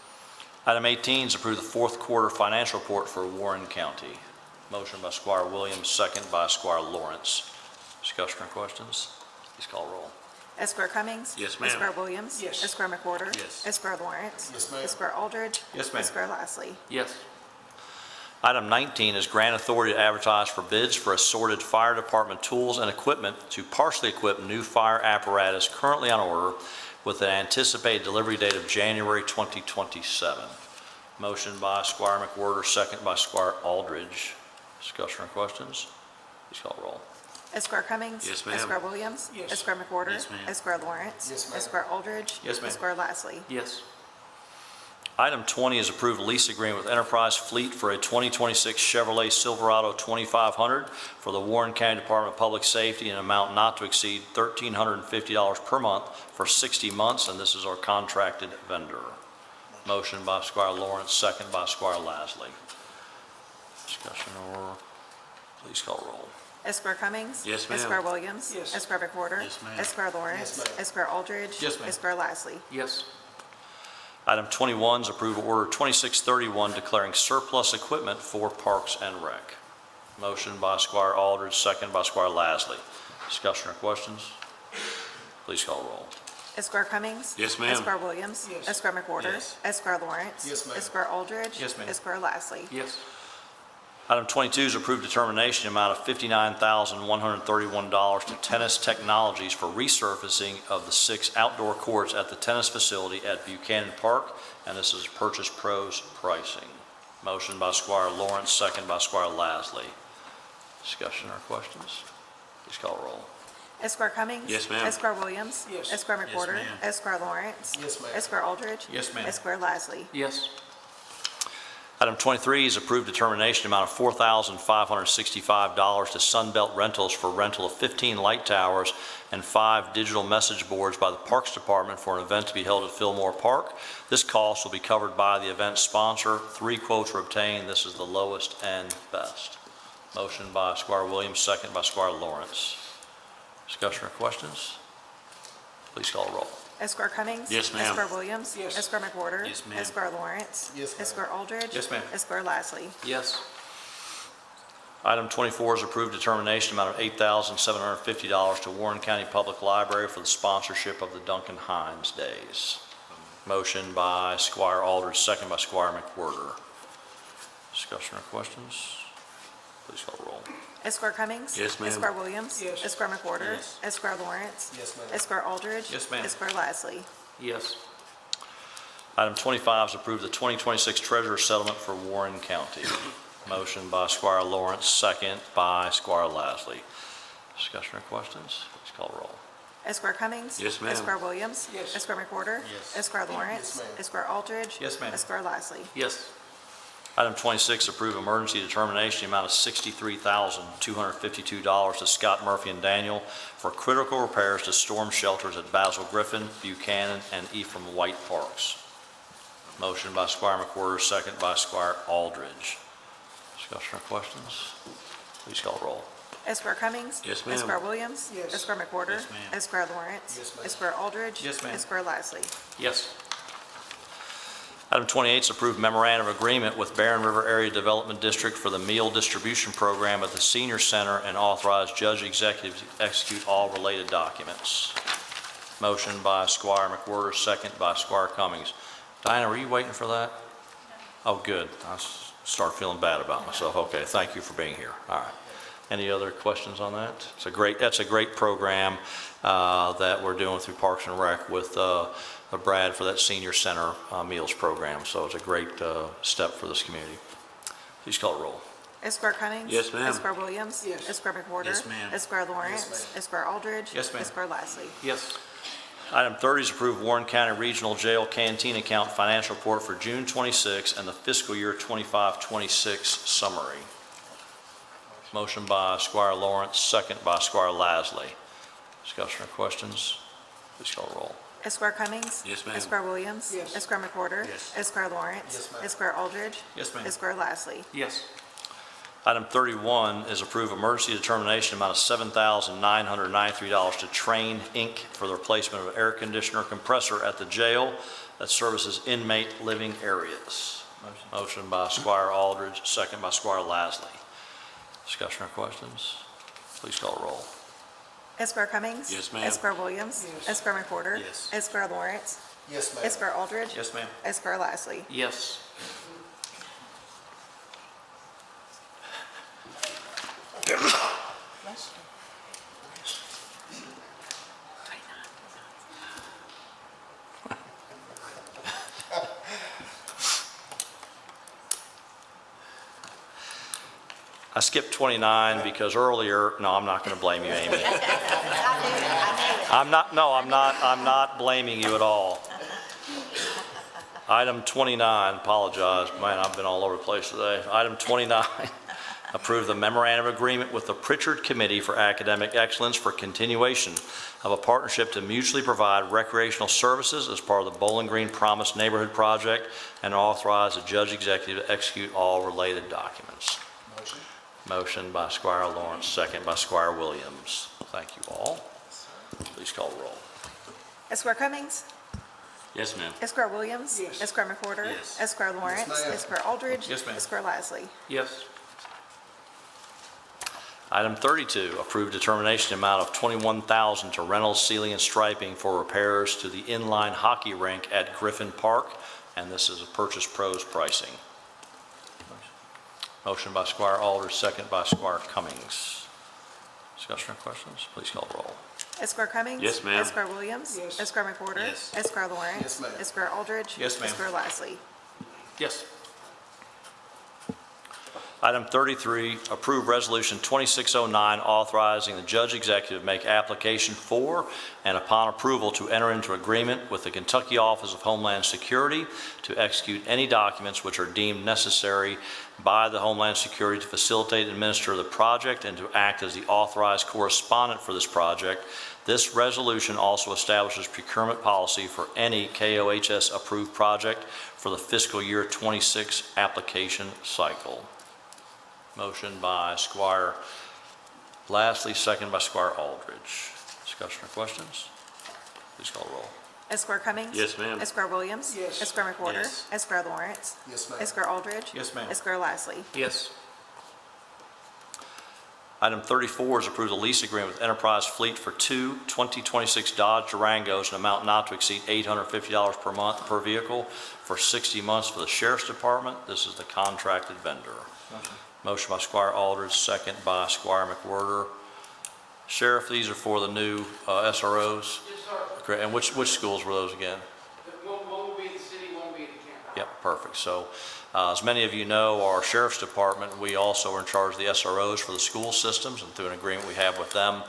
Item 18 is approve the fourth quarter financial report for Warren County. Motion by Squire Williams, second by Squire Lawrence. Discussion or questions? Please call the roll. Esquire Cummings. Yes, ma'am. Esquire Williams. Yes. Esquire McWhorter. Yes. Esquire Lawrence. Yes, ma'am. Esquire Aldridge. Yes, ma'am. Esquire Lastly. Yes. Item 19 is grant authority to advertise for bids for assorted fire department tools and equipment to partially equip new fire apparatus currently on order with an anticipated delivery date of January 2027. Motion by Squire McWhorter, second by Squire Aldridge. Discussion or questions? Please call roll. Esquire Cummings. Yes, ma'am. Esquire Williams. Yes. Esquire McWhorter. Yes, ma'am. Esquire Lawrence. Yes, ma'am. Esquire Aldridge. Yes, ma'am. Esquire Lastly. Yes. Item 20 is approved lease agreement with Enterprise Fleet for a 2026 Chevrolet Silverado 2500 for the Warren County Department of Public Safety in an amount not to exceed $1,350 per month for 60 months, and this is our contracted vendor. Motion by Squire Lawrence, second by Squire Lastly. Discussion or please call roll. Esquire Cummings. Yes, ma'am. Esquire Williams. Yes. Esquire McWhorter. Yes, ma'am. Esquire Lawrence. Yes, ma'am. Esquire Aldridge. Yes, ma'am. Esquire Lastly. Yes. Item 21 is approve order 2631 declaring surplus equipment for Parks and Rec. Motion by Squire Aldridge, second by Squire Lastly. Discussion or questions? Please call roll. Esquire Cummings. Yes, ma'am. Esquire Williams. Yes. Esquire McWhorter. Yes. Esquire Lawrence. Yes, ma'am. Esquire Aldridge. Yes, ma'am. Esquire Lastly. Yes. Item 22 is approved determination amount of $59,131 to Tennis Technologies for resurfacing of the 6 outdoor courts at the tennis facility at Buchanan Park, and this is Purchase Pros pricing. Motion by Squire Lawrence, second by Squire Lastly. Discussion or questions? Please call roll. Esquire Cummings. Yes, ma'am. Esquire Williams. Yes. Esquire Yes, McWhorter. ma'am. Esquire Lawrence. Yes, ma'am. Esquire Aldridge. Yes, ma'am. Esquire Lastly. Yes. Item 23 is approved determination amount of $4,565 to Sunbelt Rentals for rental of 15 light towers and 5 digital message boards by the Parks Department for an event to be held at Fillmore Park. This cost will be covered by the event sponsor. 3 quotes were obtained. This is the lowest and best. Motion by Squire Williams, second by Squire Lawrence. Discussion or questions? Please call roll. Esquire Cummings. Yes, ma'am. Esquire Williams. Yes. Esquire McWhorter. Yes, ma'am. Esquire Lawrence. Yes, ma'am. Esquire Aldridge. Yes, ma'am. Esquire Lastly. Yes. Item 24 is approved determination amount of $8,750 to Warren County Public Library for the sponsorship of the Duncan Hines Days. Motion by Squire Aldridge, second by Squire McWhorter. Discussion or questions? Please call the roll. Esquire Cummings. Yes, ma'am. Esquire Williams. Yes. Esquire McWhorter. Yes. Esquire Lawrence. Yes, ma'am. Esquire Aldridge. Yes, ma'am. Esquire Lastly. Yes. Item 25 is approve the 2026 treasurer settlement for Warren County. Motion by Squire Lawrence, second by Squire Lastly. Discussion or questions? Please call the roll. Esquire Cummings. Yes, ma'am. Esquire Williams. Yes. Esquire McWhorter. Yes. Esquire Lawrence. Yes, ma'am. Esquire Aldridge. Yes, ma'am. Esquire Lastly. Yes. Item 26, approve emergency determination, amount of $63,252 to Scott Murphy and Daniel for critical repairs to storm shelters at Basil Griffin, Buchanan, and Ephraim White Parks. Motion by Squire McWhorter, second by Squire Aldridge. Discussion or questions? Please call roll. Esquire Cummings. Yes, ma'am. Esquire Williams. Yes. Esquire McWhorter. Yes, ma'am. Esquire Lawrence. Yes, ma'am. Esquire Aldridge. Yes, ma'am. Esquire Lastly. Yes. Item 28 is approved memorandum of agreement with Barren River Area Development District for the meal distribution program at the senior center and authorize judge executives to execute all related documents. Motion by Squire McWhorter, second by Squire Cummings. Diana, were you waiting for that? Oh, good. I start feeling bad about myself. Okay, thank you for being here. All right. Any other questions on that? That's a great program that we're doing through Parks and Rec with Brad for that senior center meals program. So it's a great step for this community. Please call the roll. Esquire Cummings. Yes, ma'am. Esquire Williams. Yes. Esquire McWhorter. Yes, ma'am. Esquire Lawrence. Yes, ma'am. Esquire Aldridge. Yes, ma'am. Esquire Lastly. Yes. Item 30 is approve Warren County Regional Jail Canteen Account Financial Report for June 26 and the fiscal year 25-26 summary. Motion by Squire Lawrence, second by Squire Lastly. Discussion or questions? Please call the roll. Esquire Cummings. Yes, ma'am. Esquire Williams. Yes. Esquire McWhorter. Yes. Esquire Lawrence. Yes, ma'am. Esquire Aldridge. Yes, ma'am. Esquire Lastly. Yes. Item 31 is approve emergency determination amount of $7,993 to Train Inc. for the replacement of air conditioner compressor at the jail that services inmate living areas. Motion by Squire Aldridge, second by Squire Lastly. Discussion or questions? Please call the roll. Esquire Cummings. Yes, ma'am. Esquire Williams. Yes. Esquire McWhorter. Yes. Esquire Lawrence. Yes, Esquire Aldridge. Yes, ma'am. Esquire Lastly. Yes. I skipped 29 because earlier, no, I'm not going to blame you, Amy. I'm not blaming you at all. Item 29, apologize, man, I've been all over the place today. Item 29, approve the memorandum of agreement with the Pritchard Committee for Academic Excellence for continuation of a partnership to mutually provide recreational services as part of the Bowling Green Promise Neighborhood Project and authorize the judge executive to execute all related documents. Motion by Squire Lawrence, second by Squire Williams. Thank you all. Please call the roll. Esquire Cummings. Yes, ma'am. Esquire Williams. Yes. Esquire McWhorter. Yes. Esquire Lawrence. ma'am. Esquire Aldridge. Yes, ma'am. Esquire Lasley. Yes. Item 32, approve determination amount of $21,000 to Reynolds Sealing and Striping for repairs to the inline hockey rink at Griffin Park, and this is a purchase pros pricing. Motion by Squire Aldridge, second by Squire Cummings. Discussion or questions? Please call the roll. Esquire Cummings. Yes, ma'am. Esquire Williams. Yes. Esquire McWhorter. Yes. Esquire Lawrence. Yes, ma'am. Esquire Aldridge. Yes, ma'am. Esquire Lasley. Yes. Item 33, approve Resolution 2609 authorizing the judge executive to make application for and upon approval to enter into agreement with the Kentucky Office of Homeland Security to execute any documents which are deemed necessary by the Homeland Security to facilitate and administer the project and to act as the authorized correspondent for this project. This resolution also establishes procurement policy for any KOHS approved project for the fiscal year 26 application cycle. Motion by Squire Lasley, second by Squire Aldridge. Discussion or questions? Please call the roll. Esquire Cummings. Yes, ma'am. Esquire Williams. Yes. Esquire McWhorter. Yes. Esquire Lawrence. Yes, ma'am. Esquire Aldridge. Yes, ma'am. Esquire Lasley. Yes. Item 34 is approve the lease agreement with Enterprise Fleet for two 2026 Dodge Durangos, an amount not to exceed $850 per month per vehicle for 60 months for the Sheriff's Department. This is the contracted vendor. Motion by Squire Aldridge, second by Squire McWhorter. Sheriff, these are for the new SROs? Yes, sir. Great. And which schools were those again? One will be in the city, one will be in the county. Yep, perfect. So as many of you know, our Sheriff's Department, we also are in charge of the SROs for the school systems, and through an agreement we have with them,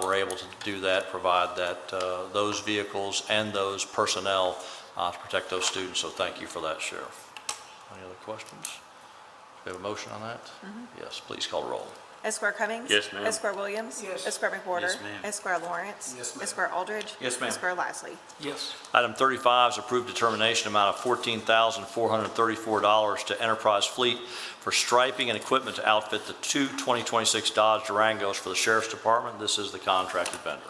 we're able to do that, provide that, those vehicles and those personnel to protect those students. So thank you for that, Sheriff. Any other questions? Do we have a motion on that? Yes, please call the roll. Esquire Cummings. Yes, ma'am. Esquire Williams. Yes. Esquire McWhorter. Yes, ma'am. Esquire Lawrence. Yes, ma'am. Esquire Aldridge. Yes, ma'am. Esquire Lasley. Yes. Item 35 is approved determination amount of $14,434 to Enterprise Fleet for striping and equipment to outfit the two 2026 Dodge Durangos for the Sheriff's Department. This is the contracted vendor.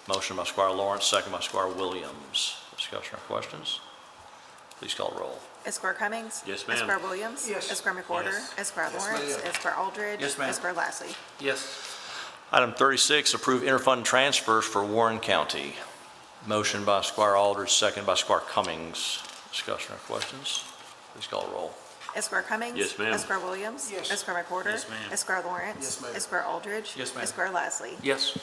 Motion by Squire Lawrence, second by Squire Williams. Discussion or questions? Please call the roll. Esquire Cummings. Yes, ma'am. Esquire Williams. Yes. Esquire McWhorter. Yes. Esquire Yes, Lawrence. ma'am. Esquire Aldridge. Yes, ma'am. Esquire Lasley. Yes. Item 36, approve interfund transfers for Warren County. Motion by Squire Aldridge, second by Squire Cummings. Discussion or questions? Please call the roll. Esquire Cummings. Yes, ma'am. Esquire Williams. Yes. Esquire McWhorter. Yes, ma'am. Esquire Lawrence. Yes, ma'am. Esquire Aldridge. Yes, ma'am. Esquire Lasley. Yes.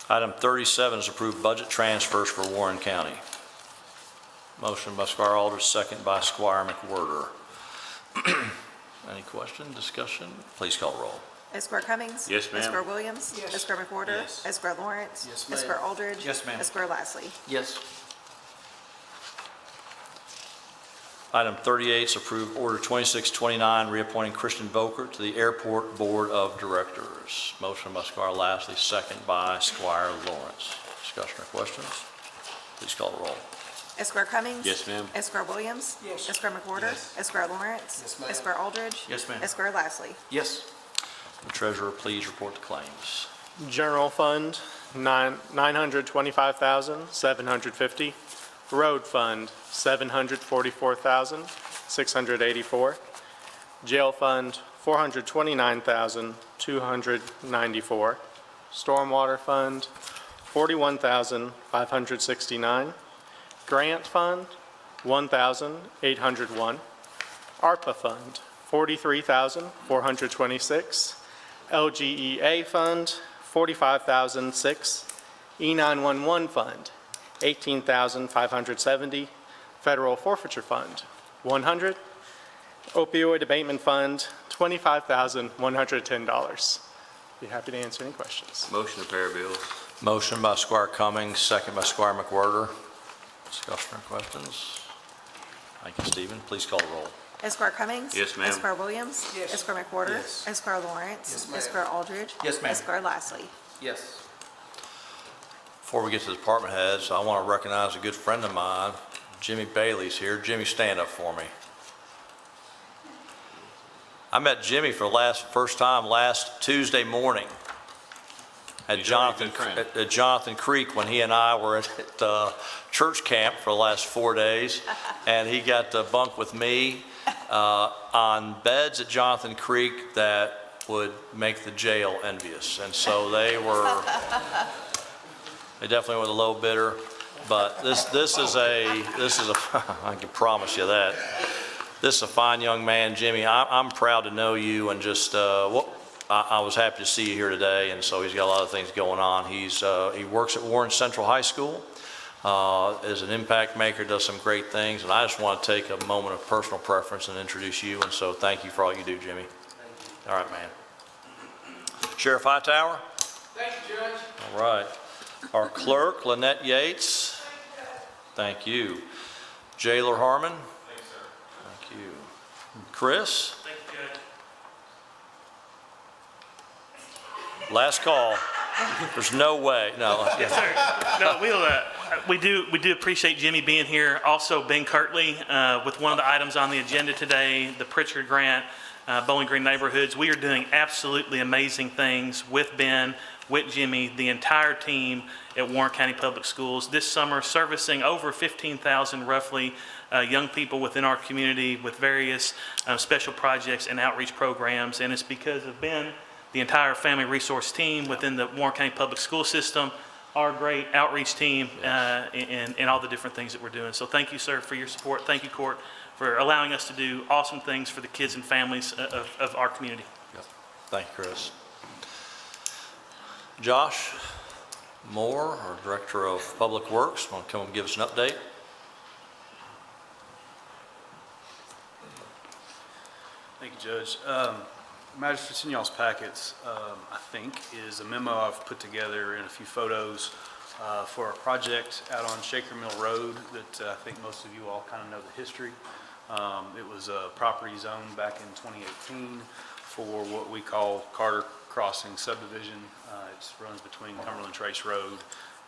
Item 37 is approved budget transfers for Warren County. Motion by Squire Aldridge, second by Squire McWhorter. Any question, discussion? Please call the roll. Esquire Cummings. Yes, ma'am. Esquire Williams. Yes. Esquire McWhorter. Yes. Esquire Lawrence. Yes, ma'am. Esquire Aldridge. Yes, ma'am. Esquire Lasley. Yes. Item 38 is approved order 2629, reappointing Christian Boker to the Airport Board of Directors. Motion by Squire Lasley, second by Squire Lawrence. Discussion or questions? Please call the roll. Esquire Cummings. Yes, ma'am. Esquire Williams. Yes. Esquire McWhorter. Yes. Esquire Lawrence. Yes, ma'am. Esquire Aldridge. Yes, ma'am. Esquire Lasley. Yes. The treasurer, please report the claims. General Fund, 925,750. Road Fund, 744,684. Jail Fund, 429,294. Stormwater Fund, 41,569. Grant Fund, 1,801. ARPA Fund, $43,426. LGEA Fund, $45,006. E911 Fund, $18,570. Federal Forfeiture Fund, $100. Opioid Abatement Fund, $25,110. Be happy to answer any questions. Motion to pair bills. Motion by Squire Cummings, second by Squire McWhorter. Discussion or questions? Thank you, Stephen. Please call the roll. Esquire Cummings. Yes, ma'am. Esquire Williams. Yes. Esquire McWhorter. Yes. Esquire Lawrence. Yes, ma'am. Esquire Aldridge. Yes, ma'am. Esquire Lastly. Yes. Before we get to the department heads, I want to recognize a good friend of mine, Jimmy Bailey's here. Jimmy, stand up for me. I met Jimmy for the first time last Tuesday morning at He's already a good friend. at Jonathan Creek when he and I were at church camp for the last 4 days, and he got to bunk with me on beds at Jonathan Creek that would make the jail envious. And so they definitely were the low bidder, but this is a I can promise you that. This is a fine young man, Jimmy. I'm proud to know you, and just I was happy to see you here today. And so he's got a lot of things going on. He works at Warren Central High School, is an impact maker, does some great things. And I just want to take a moment of personal preference and introduce you. And so thank you for all you do, Jimmy. All right, man. Sheriff Hightower. Thank you, Judge. All right. Our clerk, Lynette Yates. Thank you. Jailer Harmon. Thank you. Chris? Thank you, Judge. Last call. There's no way. No. Yes, sir. No, we do appreciate Jimmy being here. Also, Ben Kirtley, with one of the items on the agenda today, the Pritchard Grant, Bowling Green Neighborhoods. We are doing absolutely amazing things with Ben, with Jimmy, the entire team at Warren County Public Schools this summer, servicing over 15,000 roughly young people within our community with various special projects and outreach programs. And it's because of Ben, the entire family resource team within the Warren County Public School System, our great outreach team, and all the different things that we're doing. So thank you, sir, for your support. Thank you, Court, for allowing us to do awesome things for the kids and families of our community. Yep. Thank you, Chris. Josh Moore, our Director of Public Works, want to come and give us an update? Thank you, Judge. Magistrates, in y'all's packets, I think, is a memo I've put together and a few photos for a project out on Shaker Mill Road that I think most of you all kind of know the history. It was a property zoned back in 2018 for what we call Carter Crossing subdivision. It runs between Cumberland Trace Road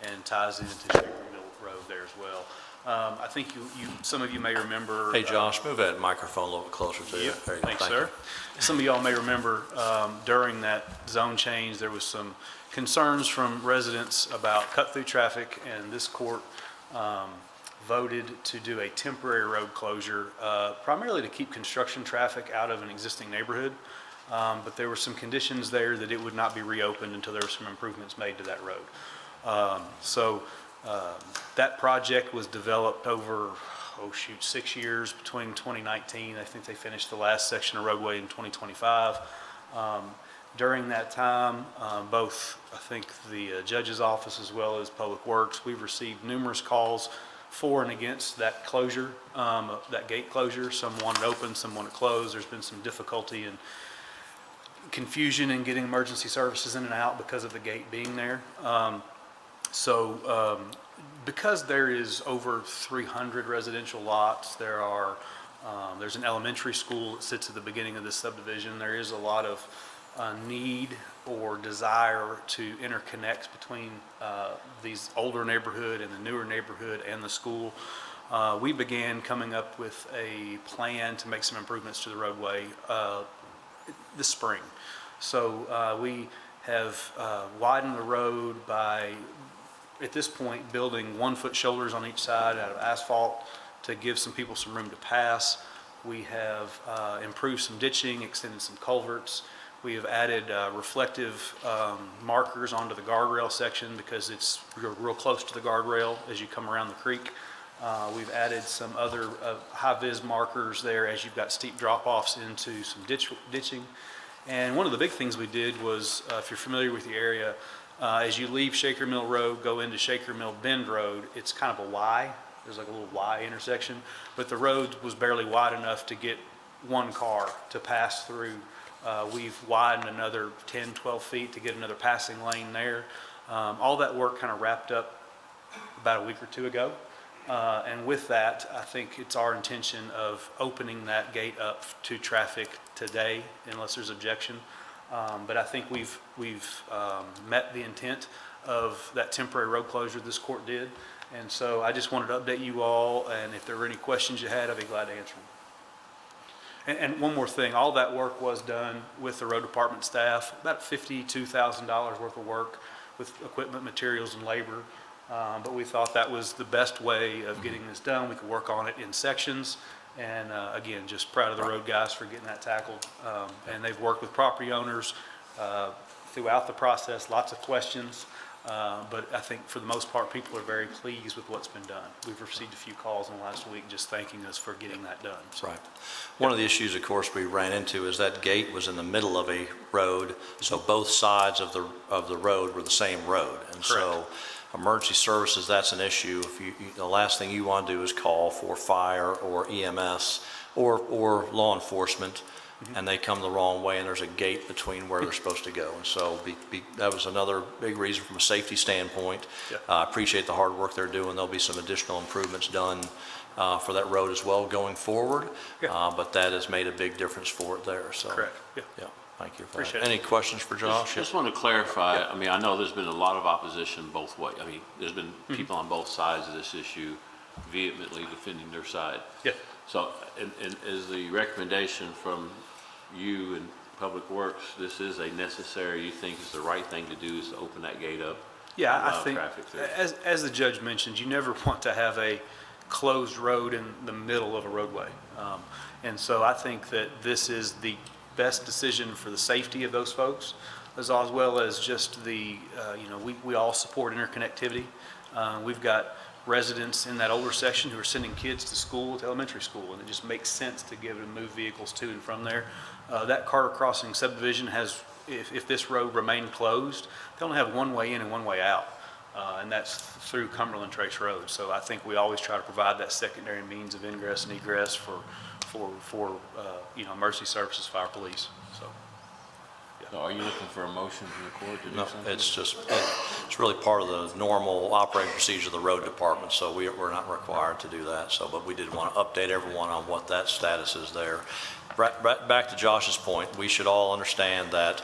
and ties into Shaker Mill Road there as well. I think some of you may remember. Hey, Josh, move that microphone a little bit closer to you. Yep, There you go. thanks, Thank sir. you. Some of y'all may remember during that zone change, there was some concerns from residents about cut-through traffic, and this court voted to do a temporary road closure, primarily to keep construction traffic out of an existing neighborhood. But there were some conditions there that it would not be reopened until there were some improvements made to that road. That project was developed over, 6 years between 2019. I think they finished the last section of roadway in 2025. During that time, both, I think, the judge's office as well as Public Works, we've received numerous calls for and against that closure, that gate closure. Some want it open, some want it closed. There's been some difficulty and confusion in getting emergency services in and out because of the gate being there. Because there is over 300 residential lots, there's an elementary school that sits at the beginning of this subdivision. There is a lot of need or desire to interconnect between these older neighborhood and the newer neighborhood and the school. We began coming up with a plan to make some improvements to the roadway this spring. So we have widened the road by, at this point, building 1-foot shoulders on each side out of asphalt to give some people some room to pass. We have improved some ditching, extended some culverts. We have added reflective markers onto the guardrail section because it's real close to the guardrail as you come around the creek. We've added some other high-vis markers there as you've got steep drop-offs into some ditching. And one of the big things we did was, if you're familiar with the area, as you leave Shaker Mill Road, go into Shaker Mill Bend Road, it's kind of a Y. There's like a little Y intersection, but the road was barely wide enough to get one car to pass through. We've widened another 10, 12 feet to get another passing lane there. All that work kind of wrapped up about a week or two ago. And with that, I think it's our intention of opening that gate up to traffic today, unless there's objection. But I think we've met the intent of that temporary road closure this court did. And so I just wanted to update you all, and if there were any questions you had, I'd be glad to answer them. And one more thing, all that work was done with the road department staff, about $52,000 worth of work with equipment, materials, and labor. But we thought that was the best way of getting this done. We could work on it in sections. And again, just proud of the road guys for getting that tackled. And they've worked with property owners throughout the process, lots of questions. But I think for the most part, people are very pleased with what's been done. We've received a few calls in the last week just thanking us for getting that done. So, Right. One of the issues, of course, we ran into is that gate was in the middle of a road, so both sides of the road were the same road. And so emergency services, that's an issue. If the last thing you want to do is call for fire or EMS or law enforcement, and they come the wrong way, and there's a gate between where they're supposed to go. And so that was another big reason from a safety standpoint. I appreciate the hard work they're doing. There'll be some additional improvements done for that road as well going forward, but that has made a big difference for it there. So, correct. Yeah. Thank you. Appreciate it. Any questions for Josh? Just want to clarify, I mean, I know there's been a lot of opposition both ways. I mean, there's been people on both sides of this issue vehemently defending their side. Yeah. So, and is the recommendation from you and Public Works, this is a necessary, you think is the right thing to do, is to open that gate up? Yeah, and I allow think, traffic through? as the judge mentioned, you never want to have a closed road in the middle of a roadway. And so I think that this is the best decision for the safety of those folks, as well as just the, we all support interconnectivity. We've got residents in that older section who are sending kids to school, to elementary school, and it just makes sense to give them move vehicles to and from there. That Carter Crossing subdivision has, if this road remained closed, they only have one way in and one way out, and that's through Cumberland Trace Road. So I think we always try to provide that secondary means of ingress and egress for emergency services, fire, police. So. So are you looking for a motion from the court to do No, something? it's really part of the normal operating procedure of the road department, so we're not required to do that. So, but we did want to update everyone on what that status is there. Back to Josh's point, we should all understand that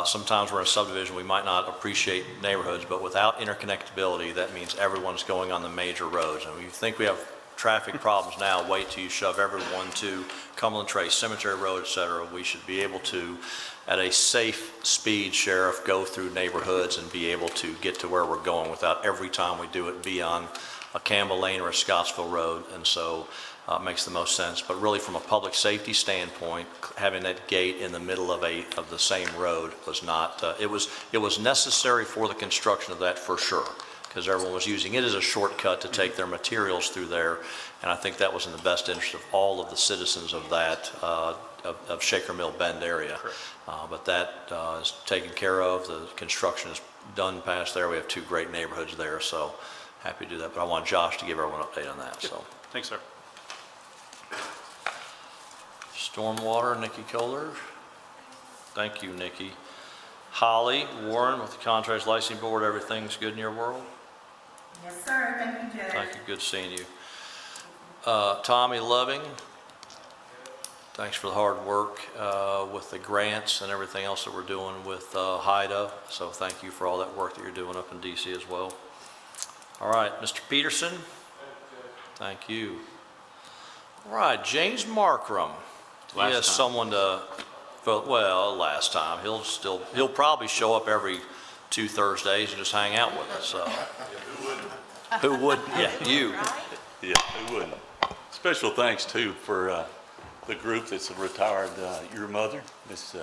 sometimes we're in a subdivision, we might not appreciate neighborhoods, but without interconnectability, that means everyone's going on the major roads. And you think we have traffic problems now, wait till you shove everyone to Cumberland Trace, Cemetery Road, et cetera. We should be able to, at a safe speed, Sheriff, go through neighborhoods and be able to get to where we're going without every time we do it be on a Campbell Lane or a Scottsville Road. And so it makes the most sense. But really from a public safety standpoint, having that gate in the middle of the same road was not, it was necessary for the construction of that for sure, because everyone was using it as a shortcut to take their materials through there. And I think that was in the best interest of all of the citizens of that, of Shaker Mill Bend area. But that is taken care of. The construction is done past there. We have two great neighborhoods there, so happy to do that. But I want Josh to give everyone an update on that. So, thanks, sir. Stormwater, Nikki Kohler. Thank you, Nikki. Holly Warren with the Contractors Licensing Board. Everything's good in your world? Yes, sir. Thank you, Judge. Thank you. Good seeing you. Tommy Loving. Thanks for the hard work with the grants and everything else that we're doing with HIDA. So thank you for all that work that you're doing up in DC as well. All right, Mr. Peterson. Thank you. All right, James Markram. He has someone to vote. Well, last time. He'll probably show up every 2 Thursdays and just hang out with us. So. Who wouldn't? Yeah, you. Yeah, who wouldn't? Special thanks too for the group that's retired your mother, Miss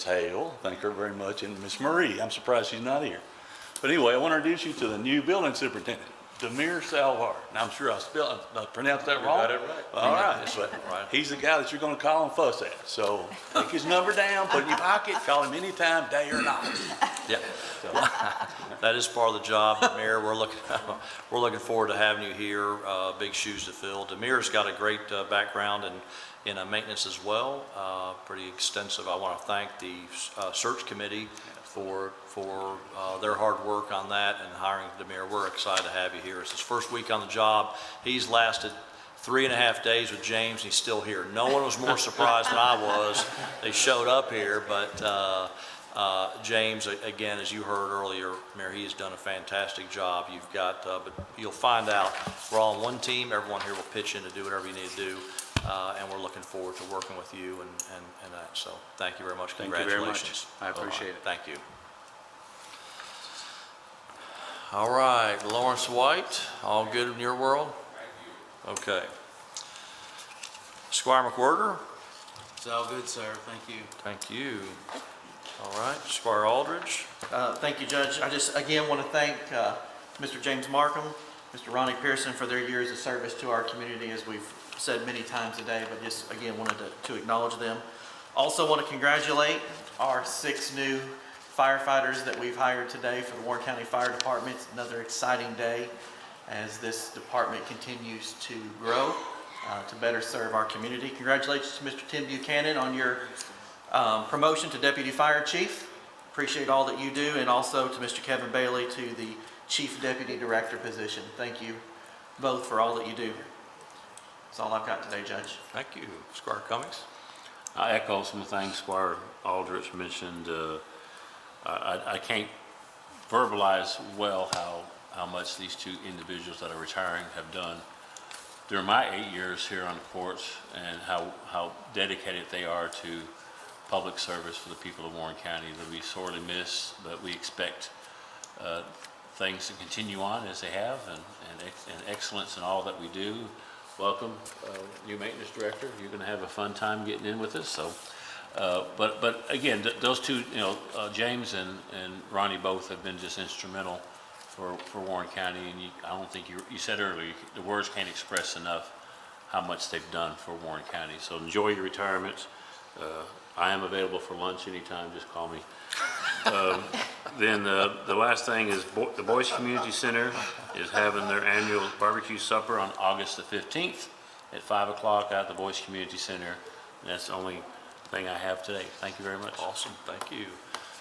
Hale. Thank her very much, and Miss Marie. I'm surprised she's not here. But anyway, I want to introduce you to the new building superintendent. Demir Salvar. And I'm sure I pronounced that wrong. got it right. All right. That's right. He's the guy that you're going to call and fuss at. So take his number down, put it in your pocket, call him anytime, day or night. Yeah. That is part of the job, Demir. We're looking forward to having you here. Big shoes to fill. Demir's got a great background in maintenance as well. Pretty extensive. I want to thank the search committee for their hard work on that and hiring Demir. We're excited to have you here. It's his first week on the job. He's lasted 3.5 days with James, and he's still here. No one was more surprised than I was. They showed up here, but James, again, as you heard earlier, Mayor, he has done a fantastic job. You've got, but you'll find out we're all on one team. Everyone here will pitch in to do whatever you need to do, and we're looking forward to working with you and that. So thank you very much. Thank you very Congratulations. much. I appreciate it. Thank you. All right, Lawrence White, all good in your world? Okay. Squire McWhirter? It's all good, sir. Thank you. Thank you. All right, Squire Aldridge? Thank you, Judge. I just, again, want to thank Mr. James Markham, Mr. Ronnie Pearson for their years of service to our community, as we've said many times today, but just, again, wanted to acknowledge them. Also want to congratulate our 6 new firefighters that we've hired today for the Warren County Fire Department. It's another exciting day as this department continues to grow to better serve our community. Congratulations to Mr. Tim Buchanan on your promotion to Deputy Fire Chief. Appreciate all that you do, and also to Mr. Kevin Bailey to the Chief Deputy Director position. Thank you both for all that you do. That's all I've got today, Judge. Thank you. Squire Cummings? I echo some things Squire Aldrich mentioned. I can't verbalize well how much these 2 individuals that are retiring have done during my 8 years here on the courts, and how dedicated they are to public service for the people of Warren County that we sorely miss, but we expect things to continue on as they have, and excellence in all that we do. Welcome, new maintenance director. You're going to have a fun time getting in with us. So, but again, those 2, James and Ronnie both have been just instrumental for Warren County, and I don't think you said earlier, the words can't express enough how much they've done for Warren County. So enjoy your retirements. I am available for lunch anytime, just call me. Then the last thing is the Boyce Community Center is having their annual barbecue supper on August the 15th at 5 o'clock at the Boyce Community Center. And that's the only thing I have today. Thank you very much. Awesome, thank you.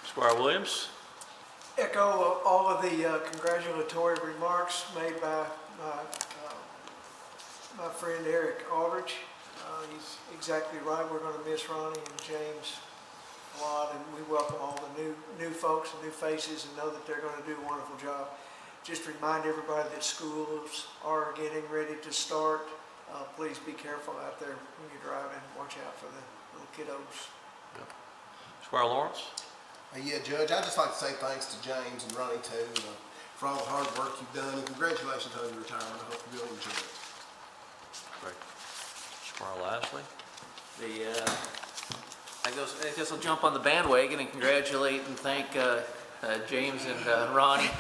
Squire Williams? Echo all of the congratulatory remarks made by my friend Eric Aldridge. He's exactly right. We're going to miss Ronnie and James a lot, and we welcome all the new folks and new faces, and know that they're going to do a wonderful job. Just remind everybody that schools are getting ready to start. Please be careful out there when you're driving. Watch out for the little kiddos. Yep. Squire Lawrence? Yeah, Judge, I'd just like to say thanks to James and Ronnie too for all the hard work you've done, and congratulations on your retirement. I hope you'll enjoy it. Great. Squire Lashley? I guess I'll jump on the bandwagon and congratulate and thank James and Ronnie.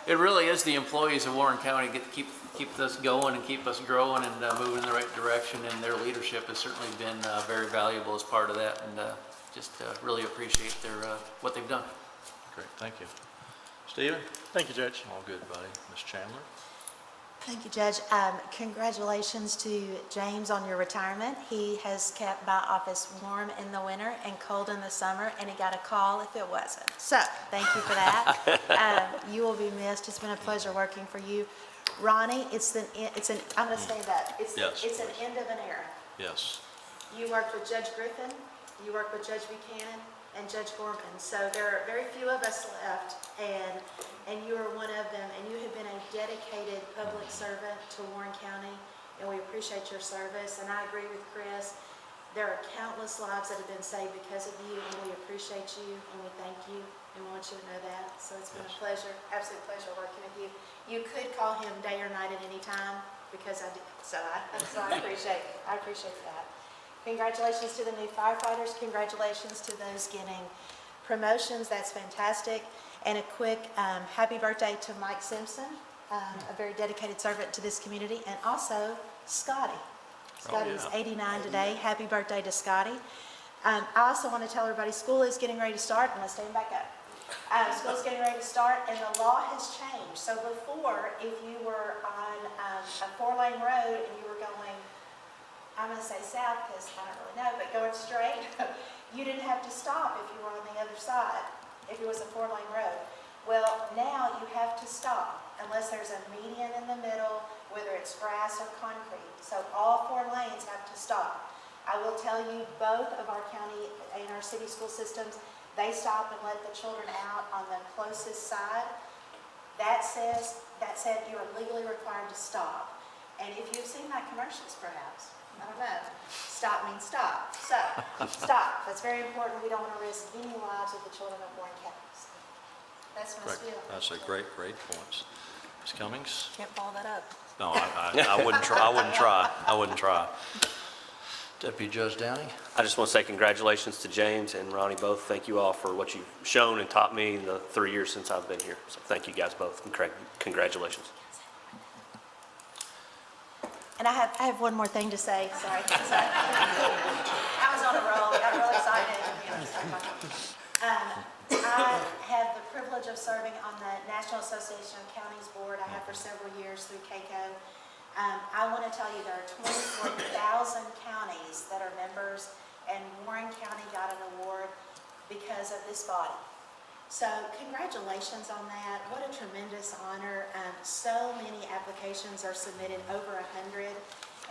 It really is the employees of Warren County that keep us going and keep us growing and moving in the right direction, and their leadership has certainly been very valuable as part of that, and just really appreciate what they've done. Great, thank you. Stephen? Thank you, Judge. All good, buddy. Ms. Chandler? Thank you, Judge. Congratulations to James on your retirement. He has kept my office warm in the winter and cold in the summer, and he got a call if it wasn't. So, thank you for that. You will be missed. It's been a pleasure working for you. Ronnie, I'm going to say that. It's an end of an era. Yes. You worked with Judge Griffin, you worked with Judge Buchanan, and Judge Gorman. So there are very few of us left, and you are one of them, and you have been a dedicated public servant to Warren County, and we appreciate your service. And I agree with Chris. There are countless lives that have been saved because of you, and we appreciate you, and we thank you, and we want you to know that. So it's been a pleasure, absolute pleasure working with you. You could call him day or night at any time, because I did. So I appreciate that. Congratulations to the new firefighters. Congratulations to those getting promotions. That's fantastic. And a quick happy birthday to Mike Simpson, a very dedicated servant to this community, and also Scotty. Scotty is 89 today. Happy birthday to Scotty. I also want to tell everybody school is getting ready to start, and let's stand back up. School's getting ready to start, and the law has changed. So before, if you were on a 4-lane road and you were going, I'm going to say south because I don't really know, but going straight, you didn't have to stop if you were on the other side, if it was a 4-lane road. Well, now you have to stop unless there's a median in the middle, whether it's grass or concrete. So all 4 lanes have to stop. I will tell you, both of our county and our city school systems, they stop and let the children out on the closest side. That said, you are legally required to stop. And if you've seen my commercials, perhaps, I don't know, stop means stop. So, stop. That's very important. We don't want to risk any lives of the children of Warren County. So, that's my spiel. That's a great point. Ms. Cummings? Can't follow that up. No, I wouldn't try. I wouldn't try. Deputy Judge Downing? I just want to say congratulations to James and Ronnie both. Thank you all for what you've shown and taught me in the 3 years since I've been here. So thank you guys both. Congratulations. And I have one more thing to say. Sorry. I was on a roll. I got real excited. I have the privilege of serving on the National Association of Counties Board. I have for several years through CACO. I want to tell you there are 24,000 counties that are members, and Warren County got an award because of this body. So congratulations on that. What a tremendous honor. So many applications are submitted, over 100,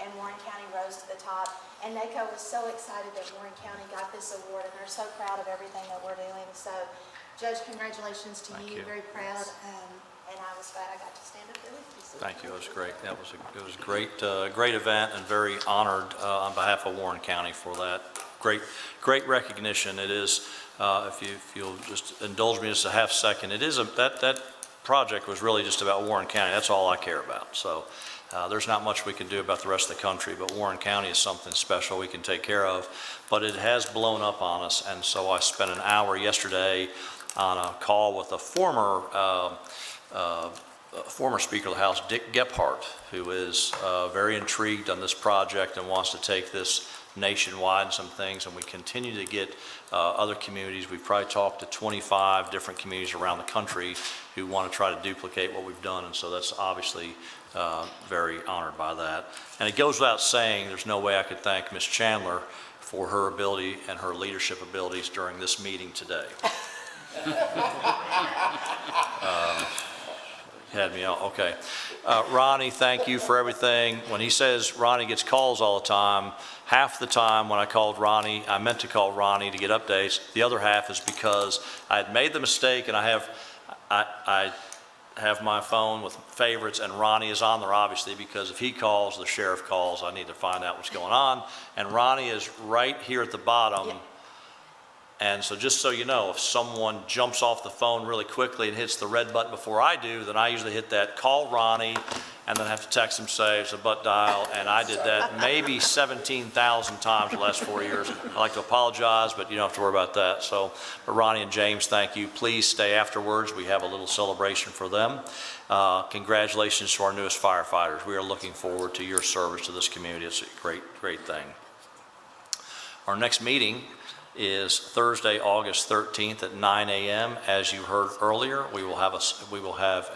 and Warren County rose to the top. And NACO was so excited that Warren County got this award, and they're so proud of everything that we're doing. So, Judge, congratulations to you. Very proud. And I was glad I got to stand up there with you. So Thank you. It was great. It was a great event, and very honored on behalf of Warren County for that. Great recognition. It is, if you'll just indulge me just a half second, it is that project was really just about Warren County. That's all I care about. So there's not much we can do about the rest of the country, but Warren County is something special we can take care of. But it has blown up on us, and so I spent an hour yesterday on a call with a former Speaker of the House, Dick Gephardt, who is very intrigued on this project and wants to take this nationwide and some things, and we continue to get other communities. We've probably talked to 25 different communities around the country who want to try to duplicate what we've done, and so that's obviously very honored by that. And it goes without saying, there's no way I could thank Ms. Chandler for her ability and her leadership abilities during this meeting today. Had me all, okay. Ronnie, thank you for everything. When he says Ronnie gets calls all the time, half the time when I called Ronnie, I meant to call Ronnie to get updates. The other half is because I had made the mistake, and I have my phone with favorites, and Ronnie is on there obviously, because if he calls, the sheriff calls, I need to find out what's going on. And Ronnie is right here at the bottom. Yep. And so just so you know, if someone jumps off the phone really quickly and hits the red button before I do, then I usually hit that, call Ronnie, and then have to text him, say it's a butt dial, and I did that maybe 17,000 times the last 4 years. I'd like to apologize, but you don't have to worry about that. So, but Ronnie and James, thank you. Please stay afterwards. We have a little celebration for them. Congratulations to our newest firefighters. We are looking forward to your service to this community. It's a great thing. Our next meeting is Thursday, August 13th at 9 a.m. As you heard earlier, we will have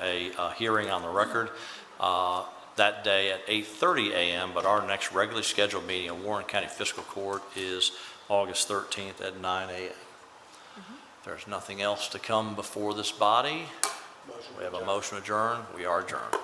a hearing on the record that day at 8:30 a.m., but our next regularly scheduled meeting in Warren County Fiscal Court is August 13th at 9 a.m. If there's nothing else to come before this body, we have a motion to adjourn. We are adjourned.